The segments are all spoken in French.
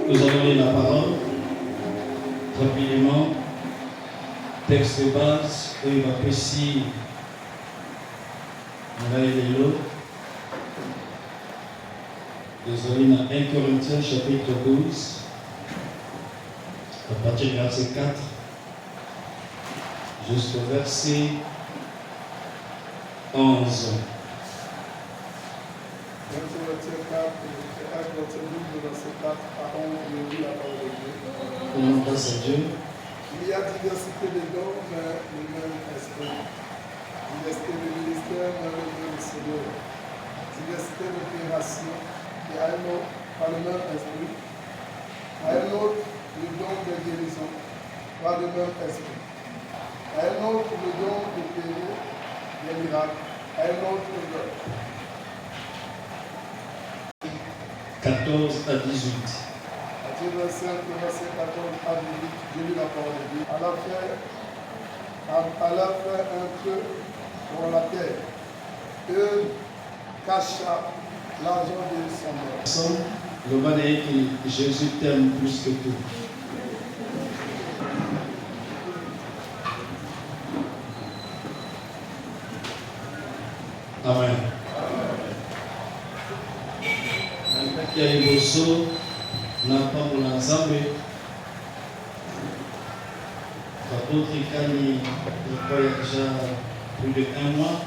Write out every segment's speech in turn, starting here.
Nous allons lire la parole rapidement. Texte de base, il va préciser. On va y aller l'autre. Désolé, dans 1 Corinthiens chapitre 12, à partir du verset 4 jusqu'au verset 11. On passe à Dieu. Il y a diversité de dons, mais le même esprit. Diversité de ministères, mais le même Seigneur. Diversité d'opérations, il y a un autre, par le même esprit. À un autre, le don de guérison, par le même esprit. À un autre, le don de périr des miracles. À un autre, le don. 14 à 18. Verset 14 à 18, je lis la parole de Dieu. À la fin, un peu pour la terre. Eux cacha l'argent de son mère. Le mal est que Jésus t'aime plus que tout. Amen. Il y a des bossos. N'a pas pour l'ensemble. L'apôtre Kani, je crois, il y a déjà plus de 1 mois.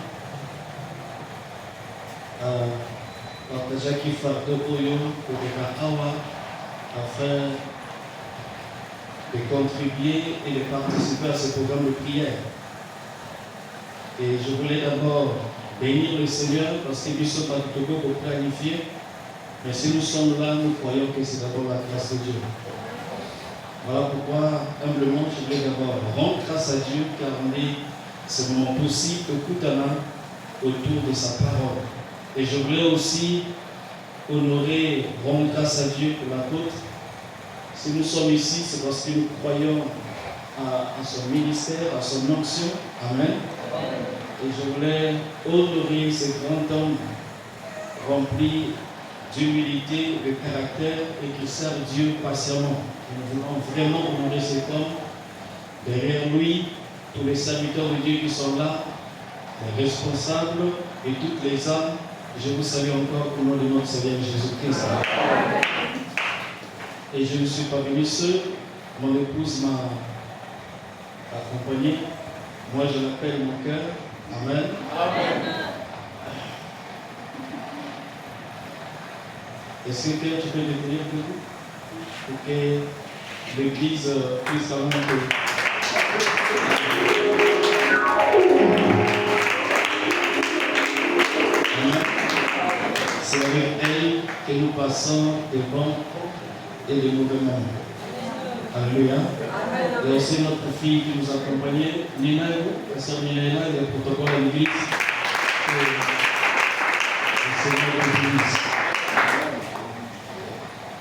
Partager qui fait de Oyo pour les Awa afin de contribuer et de participer à ce programme de prière. Et je voulais d'abord bénir le Seigneur parce que nous sommes à Togo pour planifier. Mais si nous sommes là, nous croyons que c'est d'abord la grâce de Dieu. Voilà pourquoi, humblement, je voulais d'abord rendre grâce à Dieu car on est ce moment possible au Koutana autour de sa parole. Et je voulais aussi honorer, rendre grâce à Dieu pour l'apôtre. Si nous sommes ici, c'est parce que nous croyons à son ministère, à son onction. Amen. Et je voulais honorer ce grand homme rempli d'humilité, de caractère et qui sert Dieu patiemment. Nous voulons vraiment honorer cet homme. Derrière lui, tous les serviteurs de Dieu qui sont là, les responsables et toutes les âmes, je vous salue encore au nom de notre Seigneur Jésus-Christ. Et je ne suis pas venu seul, mon épouse m'a accompagné. Moi je l'appelle mon cœur. Amen. Amen. Est-ce que tu peux le dire pour que l'Église puisse avoir c'est avec elle que nous passons des bons et des mauvais moments. Alléluia. Et aussi notre fille qui nous accompagnait, Nina, la sœur Nina, le protocole de l'Église. Le Seigneur de l'Église.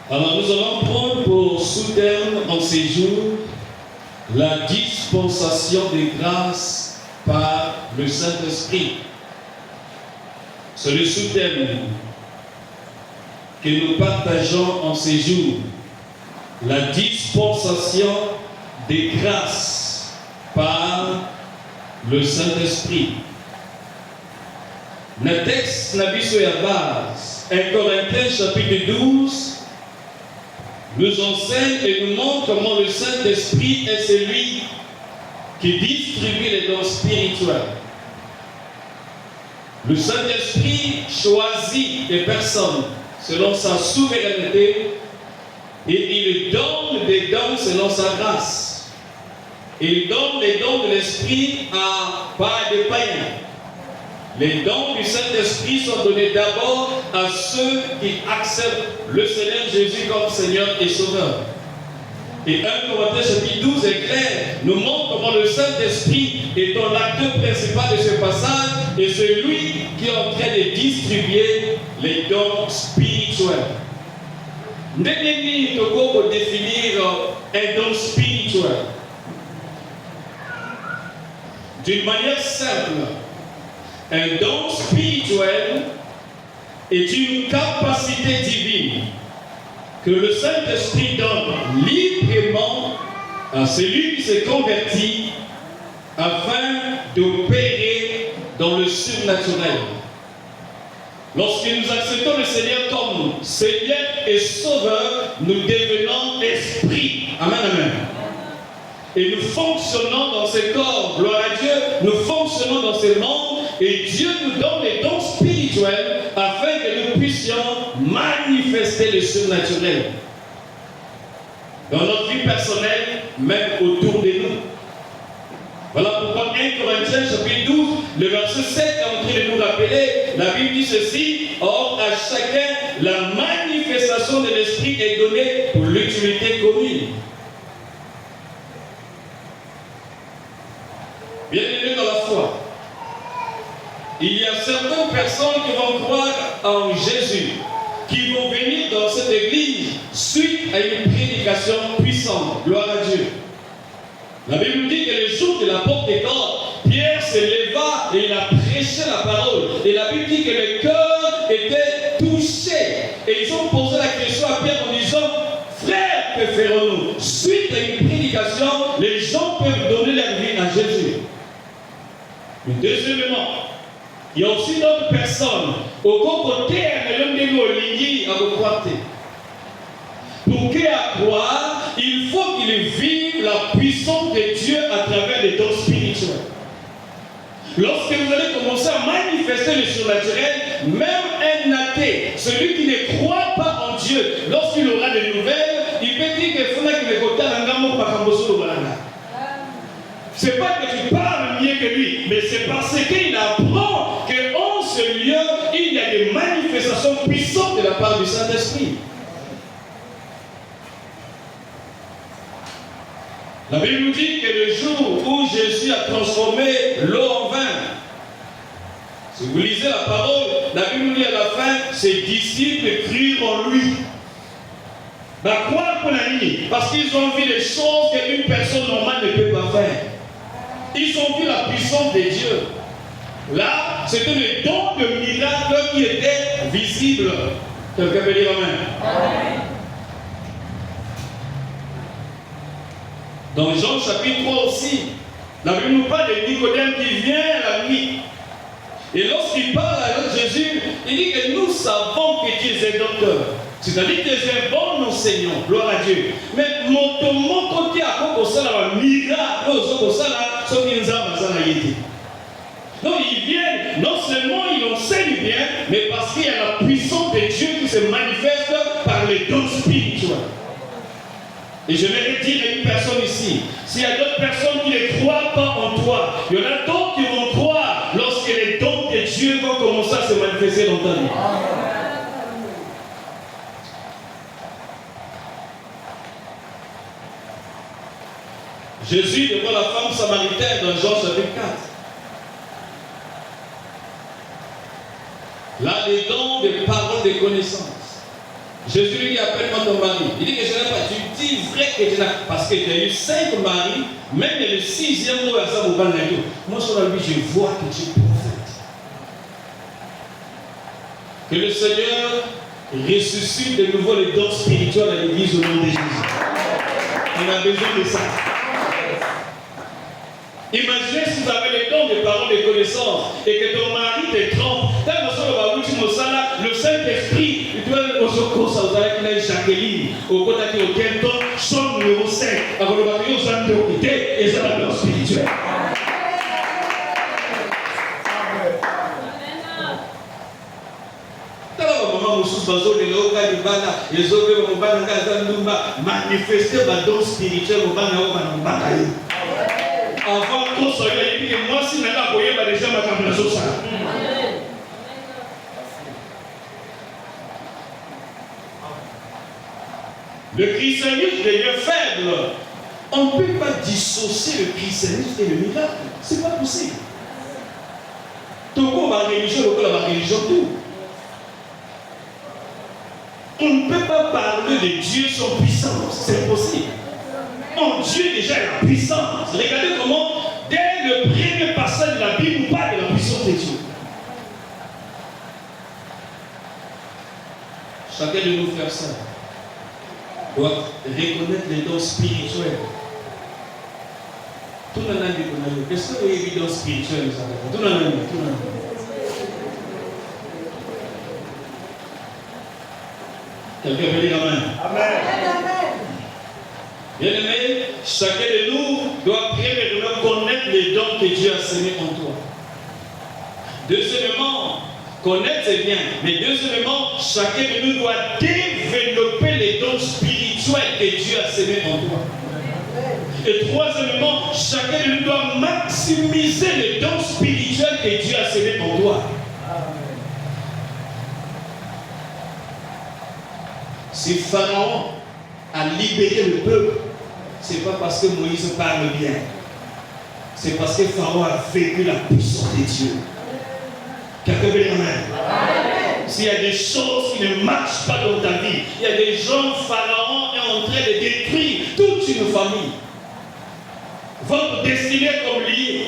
Alors nous allons prendre pour sous-terme en ces jours la dispensation des grâces par le Saint-Esprit. C'est le sous-terme que nous partageons en ces jours. La dispensation des grâces par le Saint-Esprit. Le texte n'a pas sur la base. 1 Corinthiens chapitre 12 nous enseigne et nous montre comment le Saint-Esprit est celui qui distribue les dons spirituels. Le Saint-Esprit choisit des personnes selon sa souveraineté et il donne des dons selon sa grâce. Il donne les dons de l'Esprit à pas des païens. Les dons du Saint-Esprit sont donnés d'abord à ceux qui acceptent le Seigneur Jésus comme Seigneur et Sauveur. Et 1 Corinthiens chapitre 12 est clair, nous montre comment le Saint-Esprit est l'acteur principal de ce passage et celui qui est en train de distribuer les dons spirituels. Nous devons définir un don spirituel. D'une manière simple, un don spirituel est une capacité divine que le Saint-Esprit donne librement à celui qui s'est converti afin d'opérer dans le surnaturel. Lorsque nous acceptons le Seigneur comme Seigneur et Sauveur, nous devenons esprit. Amen, amen. Et nous fonctionnons dans ce corps, gloire à Dieu, nous fonctionnons dans ce monde et Dieu nous donne les dons spirituels afin que nous puissions manifester le surnaturel dans notre vie personnelle, même autour de nous. Voilà pourquoi 1 Corinthiens chapitre 12, le verset 7 est en train de nous rappeler, la Bible dit ceci: or à chacun la manifestation de l'Esprit est donnée pour l'utilité commune. Bien-aimés dans la foi, il y a certaines personnes qui vont croire en Jésus, qui vont venir dans cette église suite à une prédication puissante. Gloire à Dieu. La Bible nous dit que le jour de la Pentecôte, Pierre se leva et il a prêché la parole. Et la Bible dit que le cœur était touché. Et ils ont posé la question à Pierre en disant: frère, que ferons-nous? Suite à une prédication, les gens peuvent donner leur vie à Jésus. Mais deuxièmement, il y a aussi d'autres personnes au côté de l'homme de l'Oligui à vous croire. Pour qu'il croire, il faut qu'il vive la puissance de Dieu à travers les dons spirituels. Lorsque vous allez commencer à manifester le surnaturel, même un athée, celui qui ne croit pas en Dieu, lorsqu'il aura des nouvelles, il peut dire que c'est pas que tu parles mieux que lui, mais c'est parce qu'il apprend qu'en ce lieu, il y a des manifestations puissantes de la part du Saint-Esprit. La Bible nous dit que le jour où Jésus a transformé l'eau en vin, si vous lisez la parole, la Bible nous dit à la fin, ses disciples crurent en lui. Croire pour la nuit, parce qu'ils ont vu les choses qu'une personne normale ne peut pas faire. Ils ont vu la puissance de Dieu. Là, c'était le don de miracle qui était visible. Quelqu'un peut dire amen. Amen. Dans Jean chapitre 3 aussi, la Bible nous parle de Nicodème qui vient la nuit. Et lorsqu'il parle à Jésus, il dit que nous savons que tu es un docteur. C'est-à-dire que tu es un bon enseignant, gloire à Dieu. Mais mon côté à quoi ça là, miracle, donc ils viennent, non seulement ils enseignent bien, mais parce qu'il y a la puissance de Dieu qui se manifeste par les dons spirituels. Et je vais dire à une personne ici, s'il y a d'autres personnes qui ne croient pas en toi, il y en a d'autres qui vont croire lorsque les dons de Dieu vont commencer à se manifester dans ta vie. Jésus devant la femme samaritaine dans Jean chapitre 4. Là, les dons de paroles de connaissance. Jésus lui dit: appelle-moi ton mari. Il dit que je n'ai pas. Tu dis vrai que tu n'as. Parce que tu as eu 5 maris, même le 6e mot à ça, moi sur la vie, je vois que tu es prophète. Que le Seigneur ressuscite de nouveau les dons spirituels à l'église au nom de Jésus. On a besoin de ça. Imaginez si vous avez les dons de paroles de connaissance et que ton mari te trompe. Le Saint-Esprit, il doit être au secours, ça vous allez qu'il Jacqueline, au côté de auquel ton son numéro 5, avant le bataillon, ça nous a quitté et ça va être spirituel. Manifester ma don spirituel au avant tout ça, il dit que moi, si je n'ai pas voyé, déjà ma caméra ça. Le christianisme devient faible. On ne peut pas dissocier le christianisme et le miracle. Ce n'est pas possible. Tout le monde a la religion, tout. On ne peut pas parler de Dieu sans puissance. C'est impossible. En Dieu déjà la puissance. Regardez comment, dès le premier passage de la Bible, on parle de la puissance de Dieu. Chacun de nous frères ça. doit reconnaître les dons spirituels. Tout le monde dit, est-ce que vous avez des dons spirituels? Tout le monde dit, quelqu'un peut dire Amen. Amen. Bien aimé, chacun de nous doit premièrement connaître les dons que Dieu a semés en toi. Deuxièmement, connaître c'est bien, mais deuxièmement, chacun de nous doit développer les dons spirituels que Dieu a semés en toi. Et troisièmement, chacun de nous doit maximiser les dons spirituels que Dieu a semés en toi. Si Pharaon a libéré le peuple, ce n'est pas parce que Moïse parle bien. C'est parce que Pharaon a vécu la puissance de Dieu. Quelqu'un veut dire Amen. S'il y a des choses qui ne marchent pas dans ta vie, il y a des gens, Pharaon est en train de détruire toute une famille. Votre destinée est comme liée.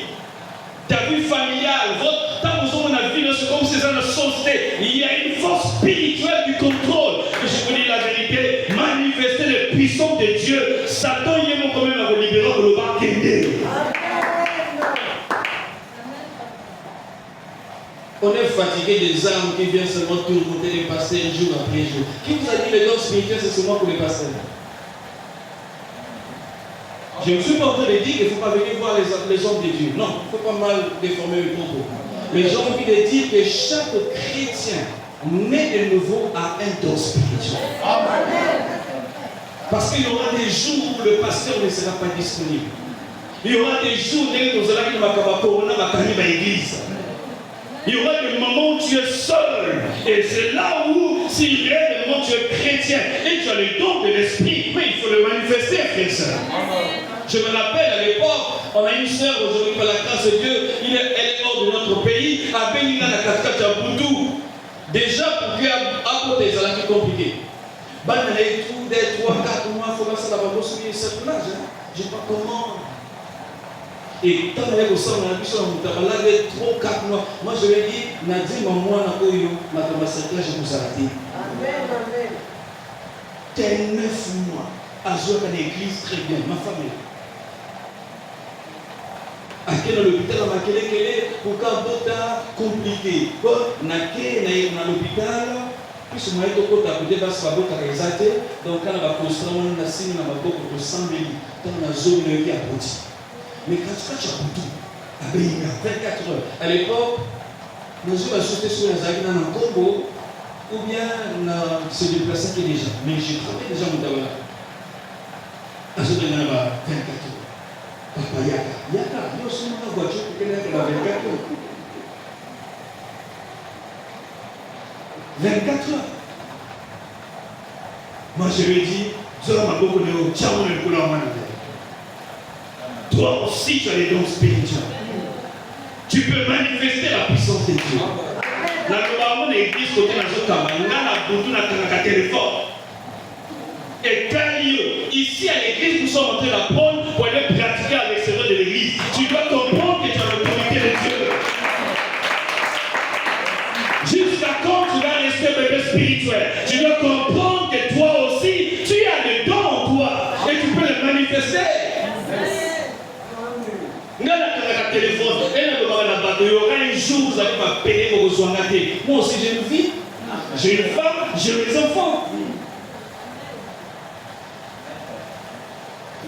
Ta vie familiale, votre temps où on a vu, c'est comme si ça ne sautait. Il y a une force spirituelle du contrôle. Et je vous dis la vérité, manifester les puissances de Dieu. Satan, il est quand même à vous libérer pour le bas qu'aider. On est fatigué des armes qui viennent seulement tourmenter les pasteurs jour après jour. Qui vous a dit les dons spirituels, c'est seulement pour les pasteurs? Je ne suis pas en train de dire qu'il ne faut pas venir voir les hommes de Dieu. Non, il ne faut pas mal déformer le propos. Mais j'ai envie de dire que chaque chrétien né de nouveau a un don spirituel. Amen. Parce qu'il y aura des jours où le pasteur ne sera pas disponible. Il y aura des jours où nous allons à l'église. Il y aura des moments où tu es seul. Et c'est là où, si réellement tu es chrétien et tu as le don de l'esprit, mais il faut le manifester, frère et sœur. Je me rappelle à l'époque, on a une sœur aujourd'hui par la grâce de Dieu, elle est hors de notre pays, à Bénina, la cascade à Boudou. Déjà, pour lui apporter, ça l'a été compliqué. Banane tout, des 3, 4 mois, il faut passer là-bas, pour souligner cette plage. Je ne sais pas comment. Et quand on est au sol, on a vu ça, on a lavé 3, 4 mois. Moi, je lui ai dit, Nadim, moi, je vais vous arrêter. Amen, amen. T'es 9 mois à jouer à l'église très bien, ma famille. À quel l'hôpital, on a quel pourquoi d'autres compliqué. Bon, on a l'hôpital, puis moi, je suis à côté de la donc quand on va construire, on a signé pour 100 000, quand on a zone qui a abouti. Mais quand tu as Boudou, à Bénina, 24 heures, à l'époque, nous avons sauté sur les avions dans le Congo, ou bien se déplacer qui déjà. Mais j'ai travaillé déjà au Moutawala. À ce moment-là, 24 heures. Papa Yaka, il y a aussi une voiture pour qu'elle ait 24 heures. 24 heures. Moi, je lui ai dit, tu as beaucoup de ciao, le couleur manifeste. Toi aussi, tu as les dons spirituels. Tu peux manifester la puissance de Dieu. La gloire de l'église, côté de la téléphone. Et ici à l'église, nous sommes en train d'apprendre pour aller pratiquer à l'extérieur de l'église. Tu dois comprendre que tu as l'autorité de Dieu. Jusqu'à quand tu vas rester bébé spirituel? Tu dois comprendre que toi aussi, tu as des dons en toi et tu peux les manifester. Téléphone, il y aura un jour vous allez m'appeler pour vous engager. Moi aussi j'ai une fille, j'ai une femme, j'ai des enfants.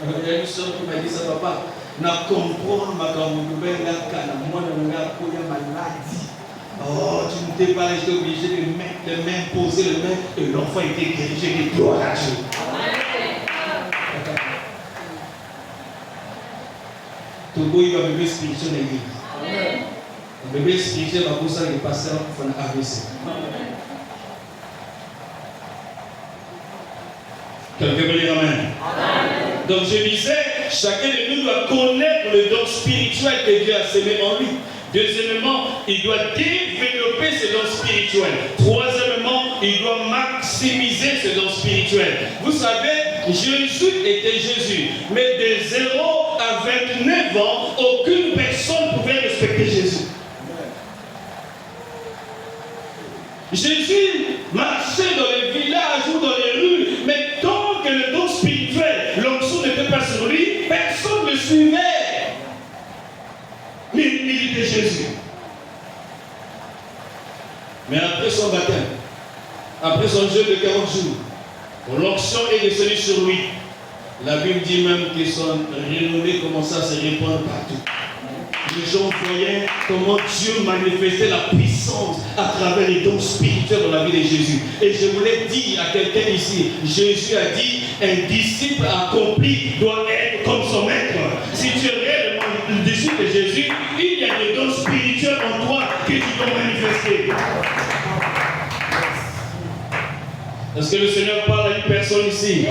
Il y a une soeur qui m'a dit ça, papa, n'a comprendre ma camouflage, moi je me maladie. Oh, tu ne t'es pas j'étais obligé de mettre les mains, poser les mains, et l'enfant était guéri, j'ai dit gloire à Dieu. Togo, il va bébé spirituel à l'église. Le bébé spirituel va pousser les pasteurs pour faire un AVC. Quelqu'un veut dire Amen. Donc je disais, chacun de nous doit connaître le don spirituel que Dieu a semé en lui. Deuxièmement, il doit développer ses dons spirituels. Troisièmement, il doit maximiser ses dons spirituels. Vous savez, Jésus était Jésus, mais de 0 à 29 ans, aucune personne ne pouvait respecter Jésus. Jésus marchait dans les villages ou dans les rues, mais tant que le don après son jeûne de 40 jours, l'onction est descendue sur lui. La Bible dit même que son renommée commença à se répandre partout. Les gens voyaient comment Dieu manifestait la puissance à travers les dons spirituels dans la vie de Jésus. Et je voulais dire à quelqu'un ici, Jésus a dit, un disciple accompli doit être comme son maître. Si tu es réellement le disciple de Jésus, il y a des dons spirituels en toi que tu dois manifester. Est-ce que le Seigneur parle à une personne ici?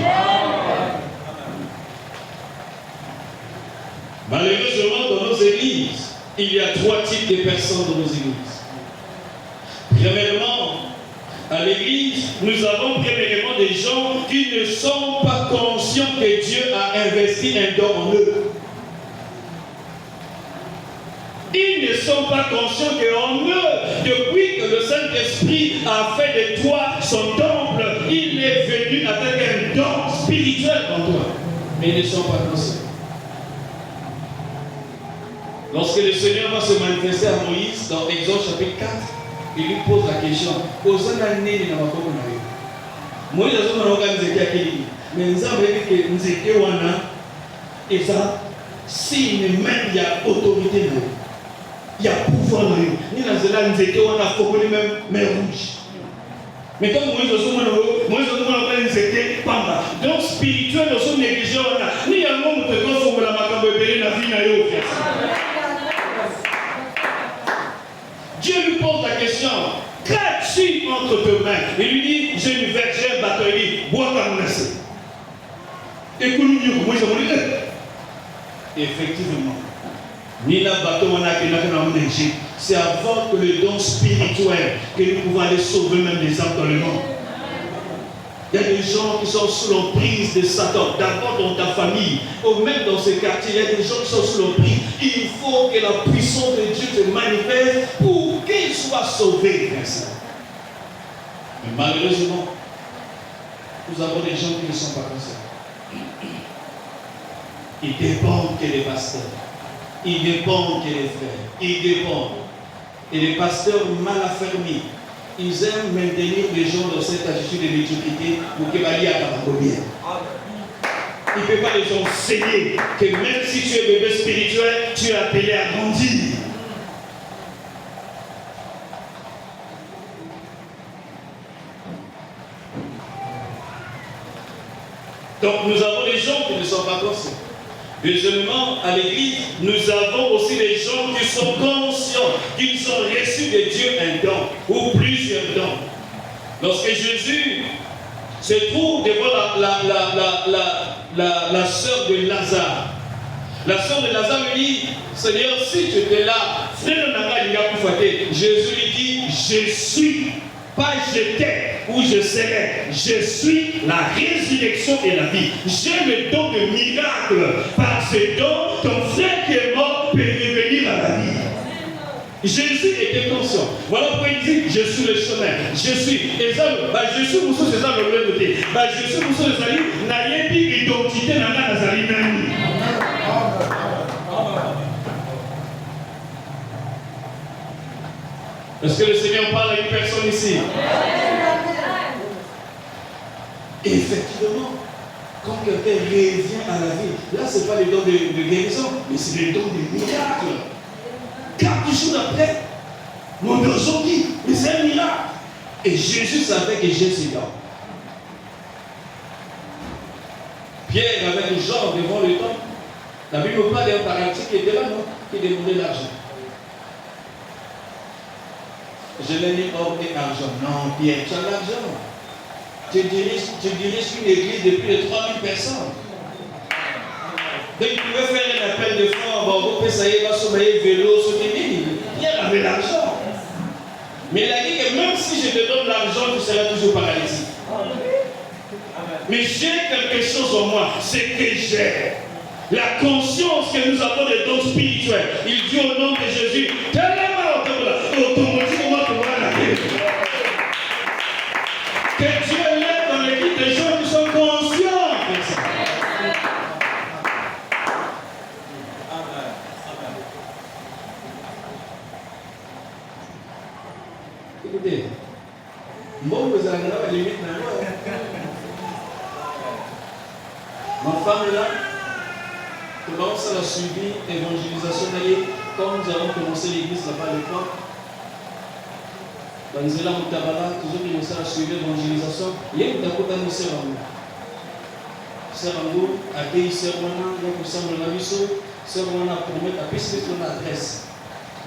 Malheureusement, dans nos églises, il y a 3 types de personnes dans nos églises. Premièrement, à l'église, nous avons premièrement des gens qui ne sont pas conscients que Dieu a investi un don en eux. Ils ne sont pas conscients qu'en eux, depuis que le Saint-Esprit a fait de toi son temple, il est venu avec un don spirituel en toi. Mais ils ne sont pas conscients. Lorsque le Seigneur va se manifester à Moïse dans Exode chapitre 4, il lui pose la question. Moïse a dit mais nous avons dit que nous étions et ça, si il y a autorité, il y a pouvoir, nous étions même rouge. Mais comme Moïse était pamba. Donc spirituel, nous sommes négligés. Nous avons la macabre la vie. Dieu lui pose la question, qu'as-tu entre tes mains? Il lui dit, j'ai une vergère, bateau, il dit, bois comme laisser. Et que nous disons, moi je me dis, effectivement, ni la bateau, on a c'est avant que le don spirituel, que nous pouvons aller sauver même les âmes dans le monde. Il y a des gens qui sont sous l'emprise de Satan, d'abord dans ta famille, ou même dans ce quartier, il y a des gens qui sont sous l'emprise. Il faut que la puissance de Dieu se manifeste pour qu'ils soient sauvés. Mais malheureusement, nous avons des gens qui ne sont pas comme ça. Ils dépendent que les pasteurs, ils dépendent que les frères, ils dépendent. Et les pasteurs mal affermis, ils aiment maintenir les gens dans cette attitude de médiocrité pour que Bali a bien. Il ne peut pas les enseigner que même si tu es bébé spirituel, tu es appelé à grandir. Donc nous avons des gens qui ne sont pas conscients. Deuxièmement, à l'église, nous avons aussi des gens qui sont conscients qu'ils ont reçu de Dieu un don ou plusieurs dons. Lorsque Jésus se trouve devant la sœur de Lazare, la sœur de Lazare lui dit, Seigneur, si tu étais là, frère Jésus lui dit, je suis, pas j'étais ou je serai, je suis la résurrection et la vie. J'ai le don de miracle. Par ce don, ton frère qui est mort peut revenir à la vie. Jésus était conscient. Voilà pourquoi il dit, je suis le chemin. Je suis. Et ça, je suis pour c'est ça le côté. Je suis pour ça, n'a rien dit identité dans la Nazaré même. Est-ce que le Seigneur parle à une personne ici? Et effectivement, quand quelqu'un revient à la vie, là ce n'est pas les dons de guérison, mais c'est les dons de miracle. 4 jours après, mon bergeau dit, mais c'est un miracle. Et Jésus savait que j'ai ces dons. Pierre avec Jean devant le temple. La Bible parle d'un paralytique qui était là, non? Qui demandait l'argent. Je l'ai dit or et argent. Non, Pierre, tu as l'argent. Tu diriges une église de plus de 3000 personnes. Donc il pouvait faire un appel de fonds, bon, vous ça y est, va sommeiller vélo, soutenir. Pierre avait l'argent. Mais il a dit que même si je te donne l'argent, tu seras toujours paralysé. Mais j'ai quelque chose en moi, c'est que j'ai la conscience que nous avons des dons spirituels. Il dit au nom de Jésus, tellement automatiquement tu vas la paix. Que Dieu lève dans l'église des gens qui sont conscients de ça. Écoutez, moi vous allez femme-là, comment ça a suivi l'évangélisation d'ailleurs, quand nous avons commencé l'église là-bas à l'époque, dans les élans Mutabala, toujours commencé à suivre l'évangélisation, il y a une dakota de Serangou. Serangou a dit Serangou, il y a pour ça, mon ami, Serangou a promis à puisque ton adresse.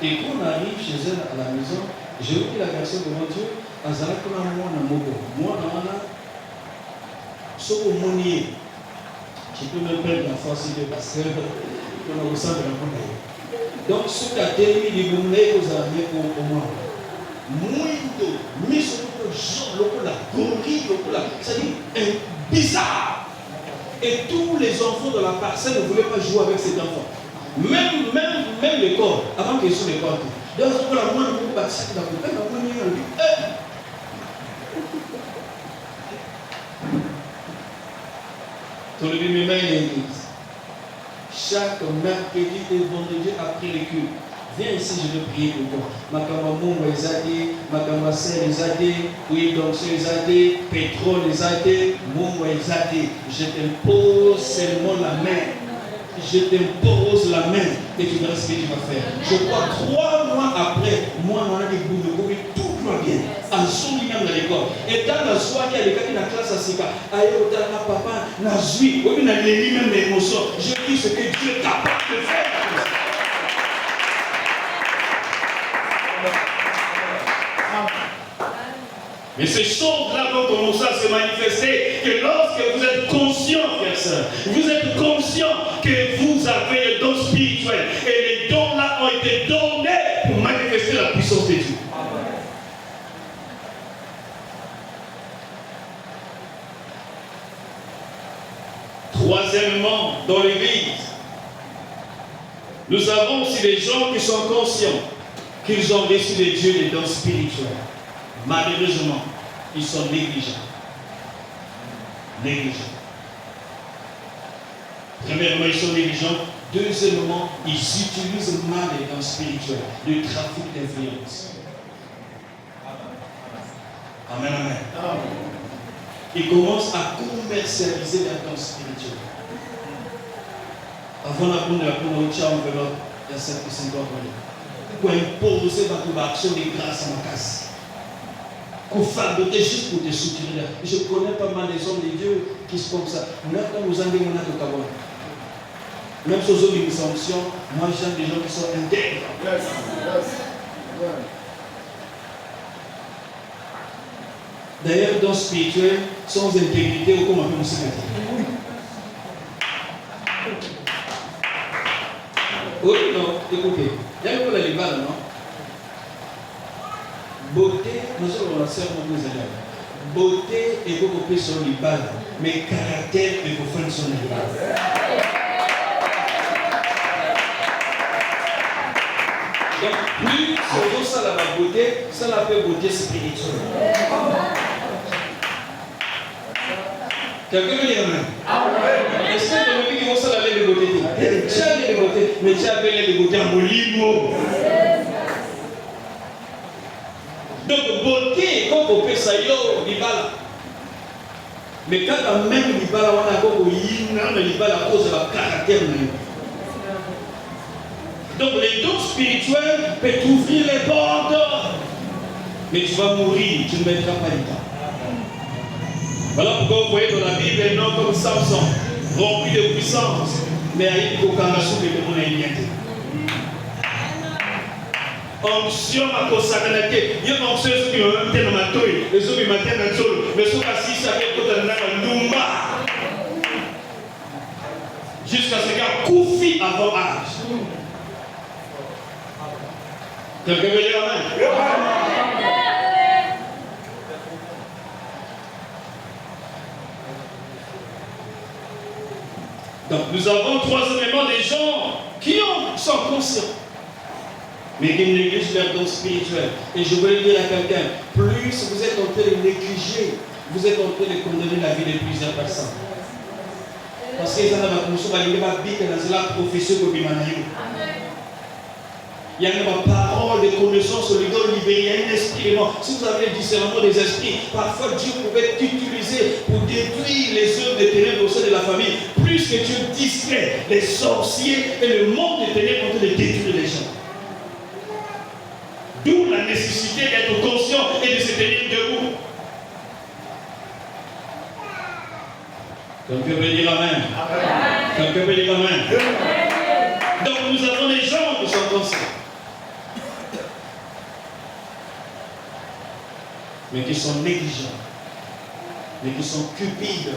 Et quand on arrive chez elle à la maison, j'ai eu la version de mon Dieu, Azala Kuna Mwana Mogo, Mwana Mwana, Soko Monier. Je peux me perdre la force de parce que on a au sein de la monnaie. Donc, ce qu'a été mis de monnaie aux armées au moins. Muito, mis sur le genre, le gorille, c'est-à-dire bizarre. Et tous les enfants de la parcelle ne voulaient pas jouer avec cet enfant. Même l'école, avant qu'ils soient l'école. Donc, ce la moindre pour bâtir la coupe, la moindre. Tout le monde met l'église. Chaque mercredi et vendredi après le culte. Viens ici, je vais prier pour toi. Makamba Mungu ezade, Makamba Sel ezade, oui, donc c'est ezade, pétrole ezade, Mungu ezade. Je t'impose seulement la main. Je t'impose la main et tu verras ce que tu vas faire. Je crois 3 mois après, moi, on a des bouts de goût, tout va bien. En son même dans l'école. Et dans la soirée, il y a des gars qui dans la classe à Sika. Aïe, Otana, papa, Nazui, oui, il a les même d'émotion. Je dis ce que Dieu est capable de faire. Mais ces choses-là vont commencer à se manifester que lorsque vous êtes conscient, frères et sœurs, vous êtes conscient que vous avez le don spirituel et les dons-là ont été donnés pour manifester la puissance de Dieu. Troisièmement, dans l'Église, nous avons aussi des gens qui sont conscients qu'ils ont reçu de Dieu des dons spirituels. Malheureusement, ils sont négligents. Premièrement, ils sont négligents. Deuxièmement, ils utilisent mal les dons spirituels, le trafic d'influence. Amen, amen. Ils commencent à commercialiser les dons spirituels. Avant la bonne enveloppe, il y a 550 €. Pour imposer votre action de grâce à ma casse. Qu'on fabrique juste pour te soutenir. Je connais pas mal des hommes de Dieu qui sont comme ça. Même si vous avez une sanction, moi j'aime des gens qui sont intègres. D'ailleurs, dans le spirituel, sans intégrité, ou comme on peut nous dire. Oui, non, écoutez. Il y a un peu la libale, non? Beauté, nous sommes la sœur de nos élèves. Beauté et beaucoup sur les balles, mais caractère et beaucoup faire sur les balles. Donc, plus c'est ça la beauté, ça l'appelle beauté spirituelle. Quelqu'un veut dire amen? Est-ce que tu veux dire que ça l'appelle de beauté? Tu as les beautés, mais tu as appelé les beautés en molimo. Donc, beauté, quand on peut ça, libala. Mais quand même libala, on a encore une libala à cause de la caractère. Donc, les dons spirituels peuvent t'ouvrir les portes. Mais tu vas mourir, tu ne mettras pas les temps. Voilà pourquoi vous voyez dans la Bible un homme comme Samson, rempli de puissance, mais avec aucun raison que le monde ait bien. Onction à consacrer, il y a une onction qui m'a même tenu ma toile, les autres m'ont tenu ma toile, mais ceux qui assistent à l'époque de la Lumba, jusqu'à ce qu'il Koufi avant âge. Quelqu'un veut dire amen? Donc nous avons troisièmement des gens qui sont conscients, mais qui négligent leur don spirituel. Et je voulais dire à quelqu'un, plus vous êtes en train de négliger, vous êtes en train de condamner la vie de plusieurs personnes. Parce qu'ils ont la profession de Bimanaïo. Il y a une parole de connaissance au niveau libéré, il y a un esprit. Si vous avez le discernement des esprits, parfois Dieu pouvait t'utiliser pour détruire les œuvres des ténèbres au sein de la famille. Plus puisque tu es discret, les sorciers et le monde des ténèbres vont te détruire les gens. D'où la nécessité d'être conscient et de se tenir debout. Quelqu'un peut dire Amen. Quelqu'un peut dire Amen. Donc nous avons des gens qui sont conscients, mais qui sont négligents, mais qui sont cupides.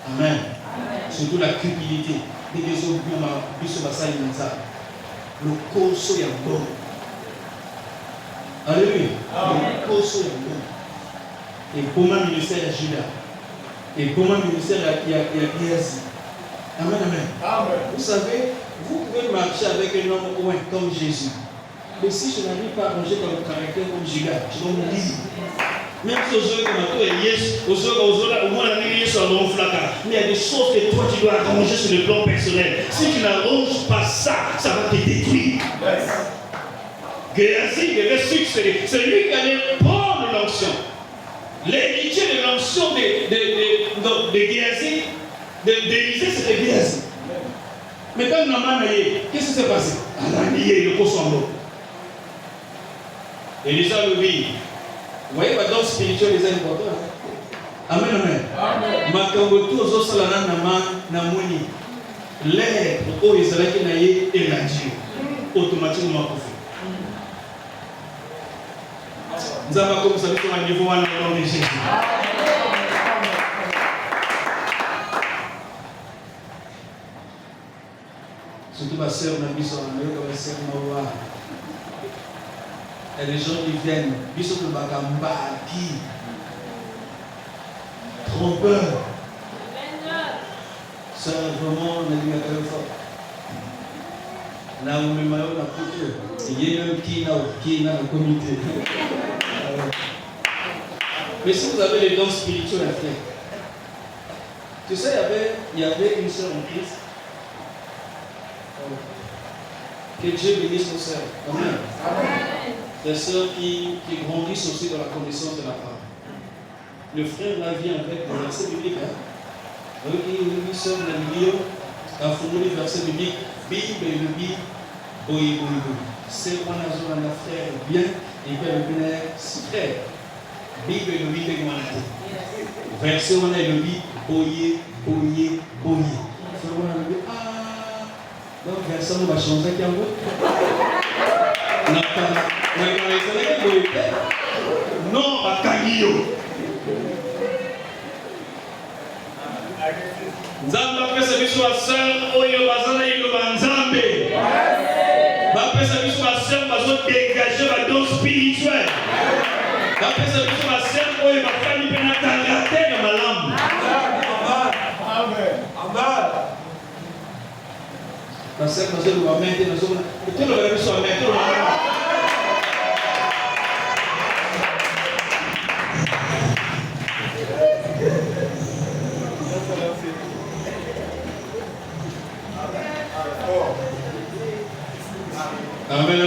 Amen. Surtout la cupidité. Le corso est bon. Alléluia. Le corso est bon. Et pour moi, ministère à Judas. Et pour moi, ministère à Géasi. Amen, amen. Vous savez, vous pouvez marcher avec un homme comme Jésus. Mais si je n'arrive pas à ranger comme caractère comme Judas, je vais mourir. Même si aujourd'hui, comme toi et Yes, au moins la nuit, sur le flacard. Mais il y a des choses que toi, tu dois arranger sur le plan personnel. Si tu n'arranges pas ça, ça va te détruire. Géasi devait succéder. C'est lui qui allait prendre l'onction. L'héritier de l'onction de Géasi, d'Élisée, c'était Géasi. Mais quand Naman a eu, qu'est-ce qui s'est passé? Elle a nié le cochon. Élisa le dit. Vous voyez, la danse spirituelle est importante. Amen, amen. Makambo tous os salana namoni. L'air au Israël qui n'a eu et la Dieu. Automatiquement coupé. Nous avons commencé à un niveau à nom de Jésus. Surtout ma soeur Nabissa, ma soeur Mawa. Il y a des gens qui viennent, ils sont de Bagamba, qui trompeur. Ça, vraiment, on a dit à fort. Là, on met maillot dans la couture. Il y a même qui est dans le comité. Mais si vous avez les dons spirituels à faire, tu sais, il y avait une sœur en Christ. Que Dieu bénisse nos sœurs. Amen. Des sœurs qui grandissent aussi dans la connaissance de la parole. Le frère là vient avec des versets bibliques. Oui, sœur de la Bible, a fourni les versets bibliques. Bible et le Bible, oui. C'est qu'on a besoin d'un frère bien et puis le bien frère. Bible et le Bible et le verset on a le Bible, boyer. Donc, verset on va changer qui en vaut. Non, pas Kagio. Nzamba pesa biso wa sœur oyo bazana yelo banzambe. Ba pesa biso wa sœur bazo dégager ba don spirituel. Ba pesa biso wa sœur oyo ba fami pena caractère ya malamu. Amen. La sœur bazo lo mente na zona. Tout le biso wa mente. Amen.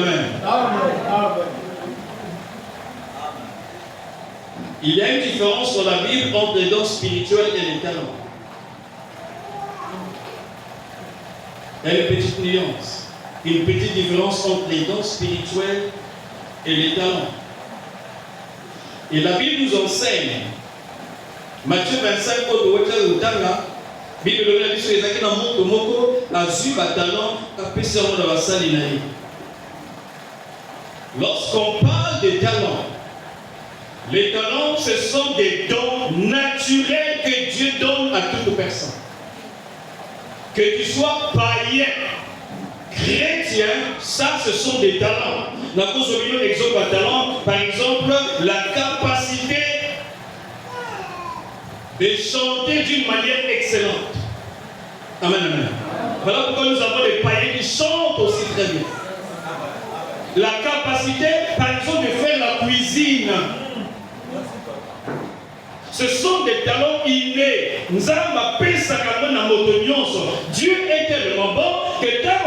Il y a une différence dans la Bible entre les dons spirituels et les talents. Il y a une petite nuance, une petite différence entre les dons spirituels et les talents. Et la Bible nous enseigne, Matthieu 25, Bible le dit sur les acquis dans mon moko, la zue va talent, la serment de la salle inaïe. Lorsqu'on parle des talents, les talents, ce sont des dons naturels que Dieu donne à toute personne. Que tu sois païen, chrétien, ça, ce sont des talents. Nous avons un exemple de talent, par exemple, la capacité de chanter d'une manière excellente. Amen. Voilà pourquoi nous avons des païens qui chantent aussi très bien. La capacité, par exemple, de faire la cuisine. Ce sont des talents innés. Dieu est tellement bon que quand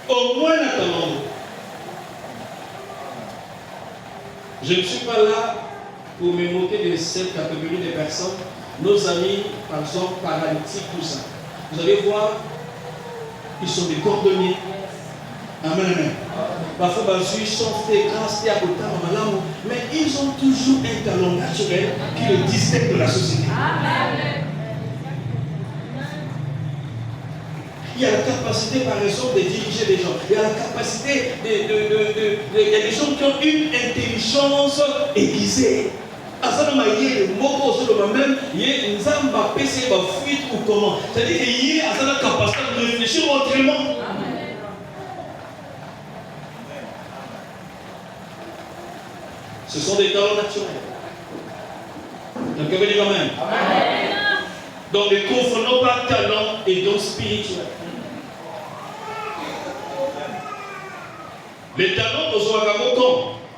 au moins je ne suis pas là pour me moquer de cette catégorie de personnes, nos amis, par exemple, paralytiques, tout ça. Vous allez voir, ils sont des cordonniers. Amen, amen. Parfois, ils sont faits grâce à côté, mais ils ont toujours un talent naturel qui le distingue de la société. Amen. Il y a la capacité, par exemple, de diriger des gens. Il y a la capacité il y a des gens qui ont une intelligence aiguisée. Ou comment. C'est-à-dire qu'il y a la capacité de réfléchir autrement. Ce sont des talents naturels. Donc, vous dire Amen. Donc, ne confondons pas talent et don spirituel. Les talents nous ont à quand?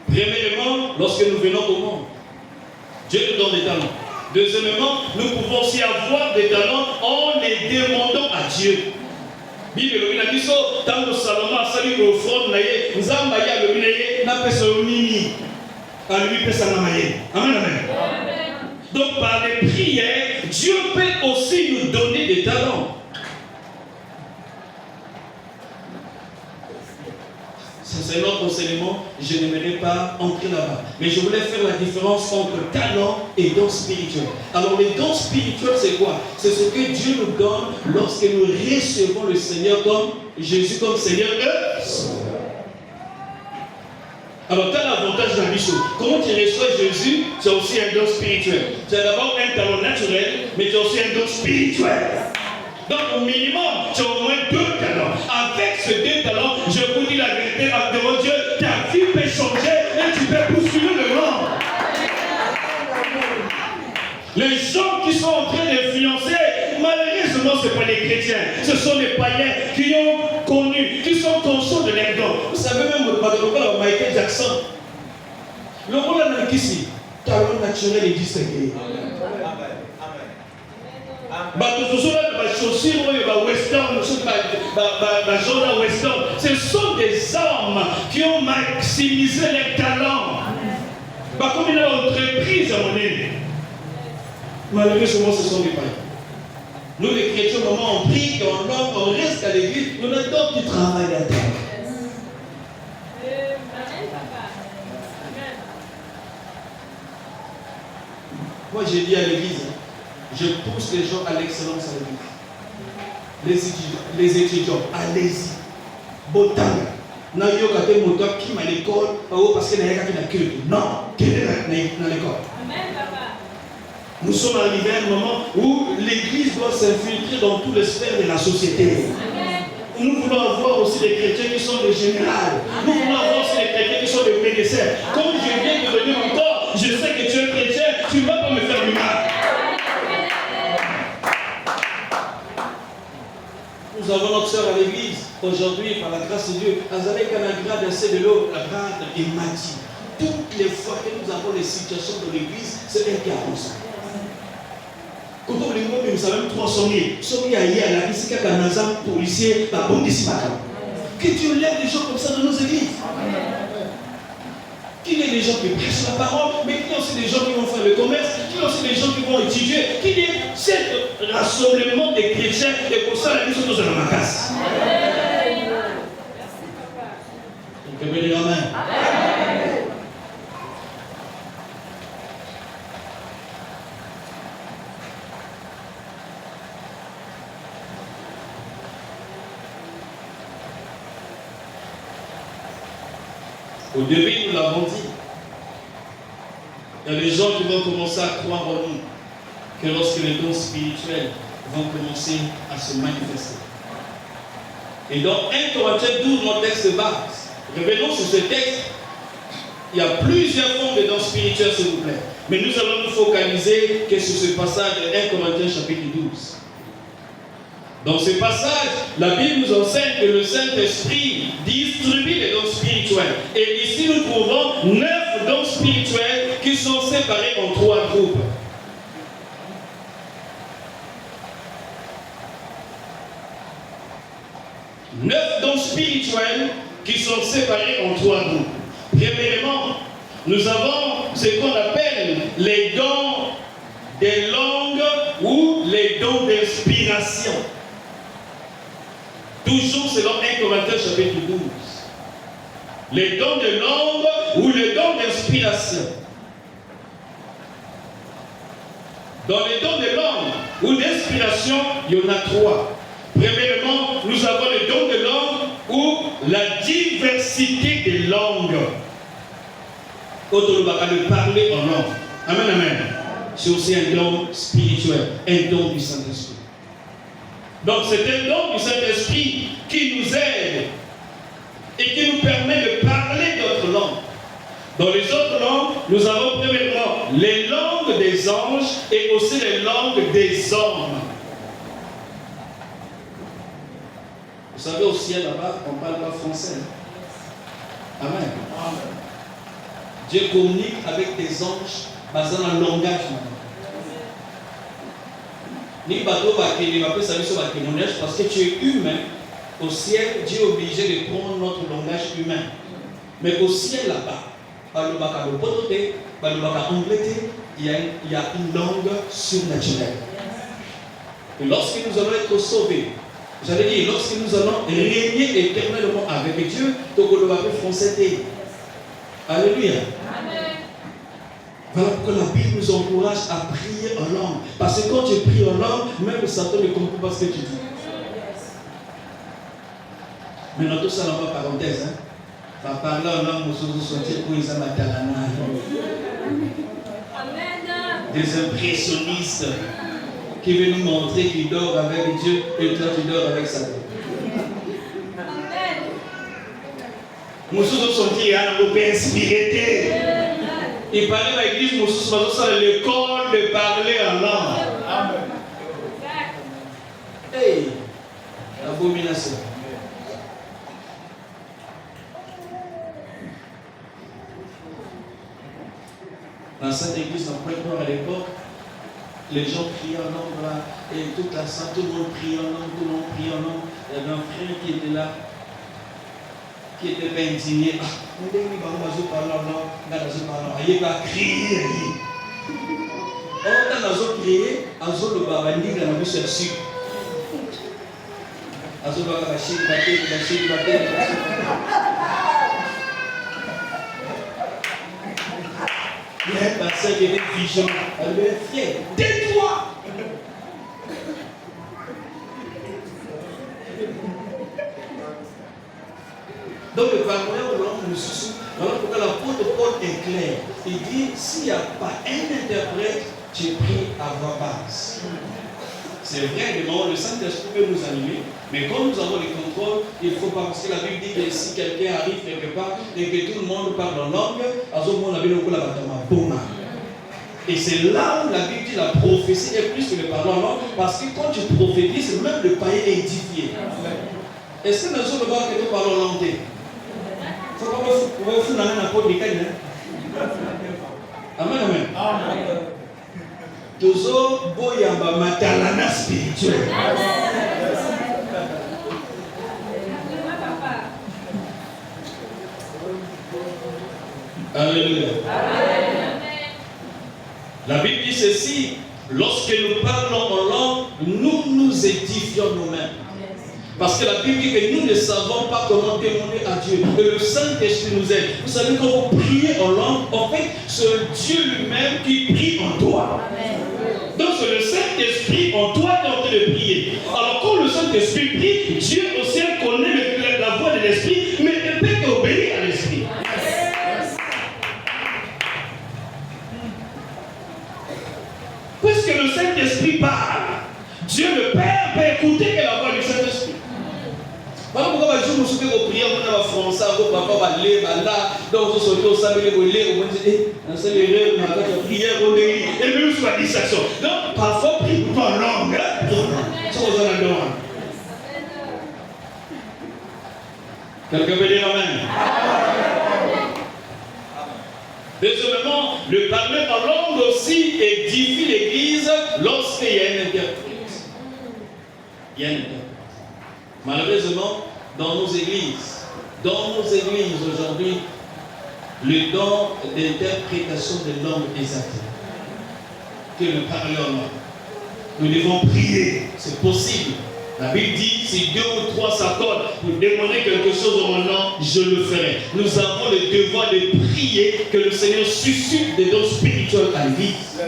Premièrement, lorsque nous venons au monde, Dieu nous donne des talents. Deuxièmement, nous pouvons aussi avoir des talents en les demandant à Dieu. Bible a dit tant que Salomon a sali offrande naye, nzamba ya le naye na pesa nini, à lui pesa namaye. Amen, amen. Donc par les prières, Dieu peut aussi nous donner des talents. C'est notre enseignement, je n'aimerais pas entrer là-bas. Mais je voulais faire la différence entre talent et don spirituel. Alors les dons spirituels, c'est quoi? C'est ce que Dieu nous donne lorsque nous recevons le Seigneur comme Jésus comme Seigneur. Alors tu as l'avantage d'un bichot. Comment tu reçois Jésus, tu as aussi un don spirituel. Tu as d'abord un talent naturel, mais tu as aussi un don spirituel. Donc au minimum, tu as au moins 2 talents. Avec ces 2 talents, je vous dis la vérité, devant Dieu, ta vie peut changer et tu peux poursuivre le monde. Les gens qui sont en train d'influencer, malheureusement, ce ne sont pas les chrétiens. Ce sont les païens qui ont connu, qui sont conscients de leurs dons. Vous savez même, Michael Jackson, le rôle là ici, talent naturel et distingué. Ce sont des hommes qui ont maximisé leurs talents. Comme il a entreprise à mon avis. Malheureusement, ce sont des païens. Nous, les chrétiens, au moment on prie, on ore, on reste à l'église, nous avons d'autres qui travaillent la terre. Moi, j'ai dit à l'église, je pousse les gens à l'excellence à l'église. Les étudiants, allez-y. Botanga. N'a eu aucun moteur qui m'a l'école parce qu'il n'y a rien qui n'a que. Non, qui est dans l'école. Nous sommes arrivés à un moment où l'église doit s'infiltrer dans toutes les sphères de la société. Nous voulons avoir aussi des chrétiens qui sont des généraux. Nous voulons avoir aussi des chrétiens qui sont des médecins. Comme je viens de venir encore, je sais que tu es chrétien, tu ne vas pas me faire du mal. Nous avons notre soeur à l'église aujourd'hui, par la grâce de Dieu. Azalek a un grade assez de l'eau, la grade et Mati. Toutes les fois que nous avons les situations de l'église, c'est elle qui avance. Quand on les voit, nous avons 300 000. Somi a hier, la visite à Nazam, policier, la bonne dissimaka. Que Dieu lève des gens comme ça dans nos églises. Qu'il y ait des gens qui prêchent la parole, mais qu'il y ait aussi des gens qui vont faire le commerce, qu'il y ait aussi des gens qui vont étudier, qu'il y ait ce rassemblement des chrétiens, et pour ça, la vie se pose dans ma casse. On peut dire Amen. Au début, nous l'avons dit. Il y a des gens qui vont commencer à croire en nous que lorsque les dons spirituels vont commencer à se manifester. Et donc, 1 Corinthiens 12, notre texte de base. Revenons sur ce texte. Il y a plusieurs formes de dons spirituels, s'il vous plaît. Mais nous allons nous focaliser que sur ce passage de 1 Corinthiens chapitre 12. Dans ce passage, la Bible nous enseigne que le Saint-Esprit distribue les dons spirituels. Et ici, nous trouvons 9 dons spirituels qui sont séparés en 3 groupes. Neuf dons spirituels qui sont séparés en 3 groupes. Premièrement, nous avons ce qu'on appelle les dons des langues ou les dons d'inspiration. Toujours selon 1 Corinthiens chapitre 12. Les dons de langue ou les dons d'inspiration. Dans les dons de langue ou d'inspiration, il y en a 3. Premièrement, nous avons les dons de langue ou la diversité des langues. Quand on va parler en langue. Amen, amen. C'est aussi un don spirituel, un don du Saint-Esprit. Donc c'est un don du Saint-Esprit qui nous aide et qui nous permet de parler d'autres langues. Dans les autres langues, nous avons premièrement les langues des anges et aussi les langues des hommes. Vous savez, au ciel là-bas, on ne parle pas français. Amen. Amen. Dieu communique avec des anges basés dans le langage. Ni bateau va qu'il va plus savoir sur la témoignage parce que tu es humain. Au ciel, Dieu est obligé de prendre notre langage humain. Mais au ciel là-bas, il y a une langue surnaturelle. Et lorsque nous allons être sauvés, j'allais dire, lorsque nous allons régner éternellement avec Dieu, donc on va plus français. Alléluia. Voilà pourquoi la Bible nous encourage à prier en langue. Parce que quand tu pries en langue, même le Satan ne comprend pas ce que tu dis. Maintenant, tout ça, on va parenthèse. Hein? Va parler en langue, nous sortir pour les amatalana. Des impressionnistes qui veulent nous montrer qu'ils dorment avec Dieu et toi tu dors avec Satan. Nous sommes sortis à nous inspirés. Il parlait à l'église, nous sommes l'école de parler en langue. Amen. Hey, l'abomination. Dans cette église, en première à l'époque, les gens priaient en langue là, et toute la salle, tout le monde priait en langue, tout le monde priait en langue. Il y avait un frère qui était là, qui était bien indigné. Ah, mais dès qu'il parle en langue, il va crier. Oh, quand il a crié, il a dit qu'il a mis sur le sucre. Il a dit il y a un pasteur qui était vigilant. Elle lui est fière. Tais-toi! Donc le parlement au long nous sous. Voilà pourquoi l'apôtre Paul est clair. Il dit, s'il n'y a pas un interprète, tu pries à voix basse. C'est vrai, le Saint-Esprit peut nous animer, mais quand nous avons le contrôle, il ne faut pas, parce que la Bible dit que si quelqu'un arrive quelque part et que tout le monde parle en langue, et c'est là où la Bible dit la prophétie est plus que le parler en langue, parce que quand tu prophétises, même le païen est édifié. Est-ce que nous sommes là que tu parles en langue? Il ne faut pas vous foutre dans la peau de quelqu'un. Amen, amen. Amen. Toujours boyamba matalana spirituel. Alléluia. La Bible dit ceci, lorsque nous parlons en langue, nous nous édifions nous-mêmes. Parce que la Bible dit que nous ne savons pas comment demander à Dieu. Et le Saint-Esprit nous aide. Vous savez, quand vous priez en langue, en fait, c'est Dieu lui-même qui prie en toi. Amen. Donc c'est le Saint-Esprit en toi qui est en train de prier. Alors quand le Saint-Esprit prie, Dieu au ciel connaît la voix de l'Esprit, mais il ne peut qu'obéir à l'Esprit. Puisque le Saint-Esprit parle, Dieu le Père peut écouter que la voix du Saint-Esprit. Voilà pourquoi je me souviens de prier en français, papa va lire, là, donc je suis au samedi, on dit, c'est l'erreur, on prière, on dit, et même sur la distraction. Donc, parfois, prie pas en langue, ça vous en a demandé. Quelqu'un peut dire Amen. Deuxièmement, le parler en langue aussi édifie l'église lorsqu'il y a un interprète. Il y a un interprète. Malheureusement, dans nos églises aujourd'hui, le don d'interprétation des langues exaltées, que le parler en langue. Nous devons prier, c'est possible. La Bible dit, si 2 ou 3 s'accordent pour demander quelque chose en mon nom, je le ferai. Nous avons le devoir de prier que le Seigneur suscite des dons spirituels à l'Église.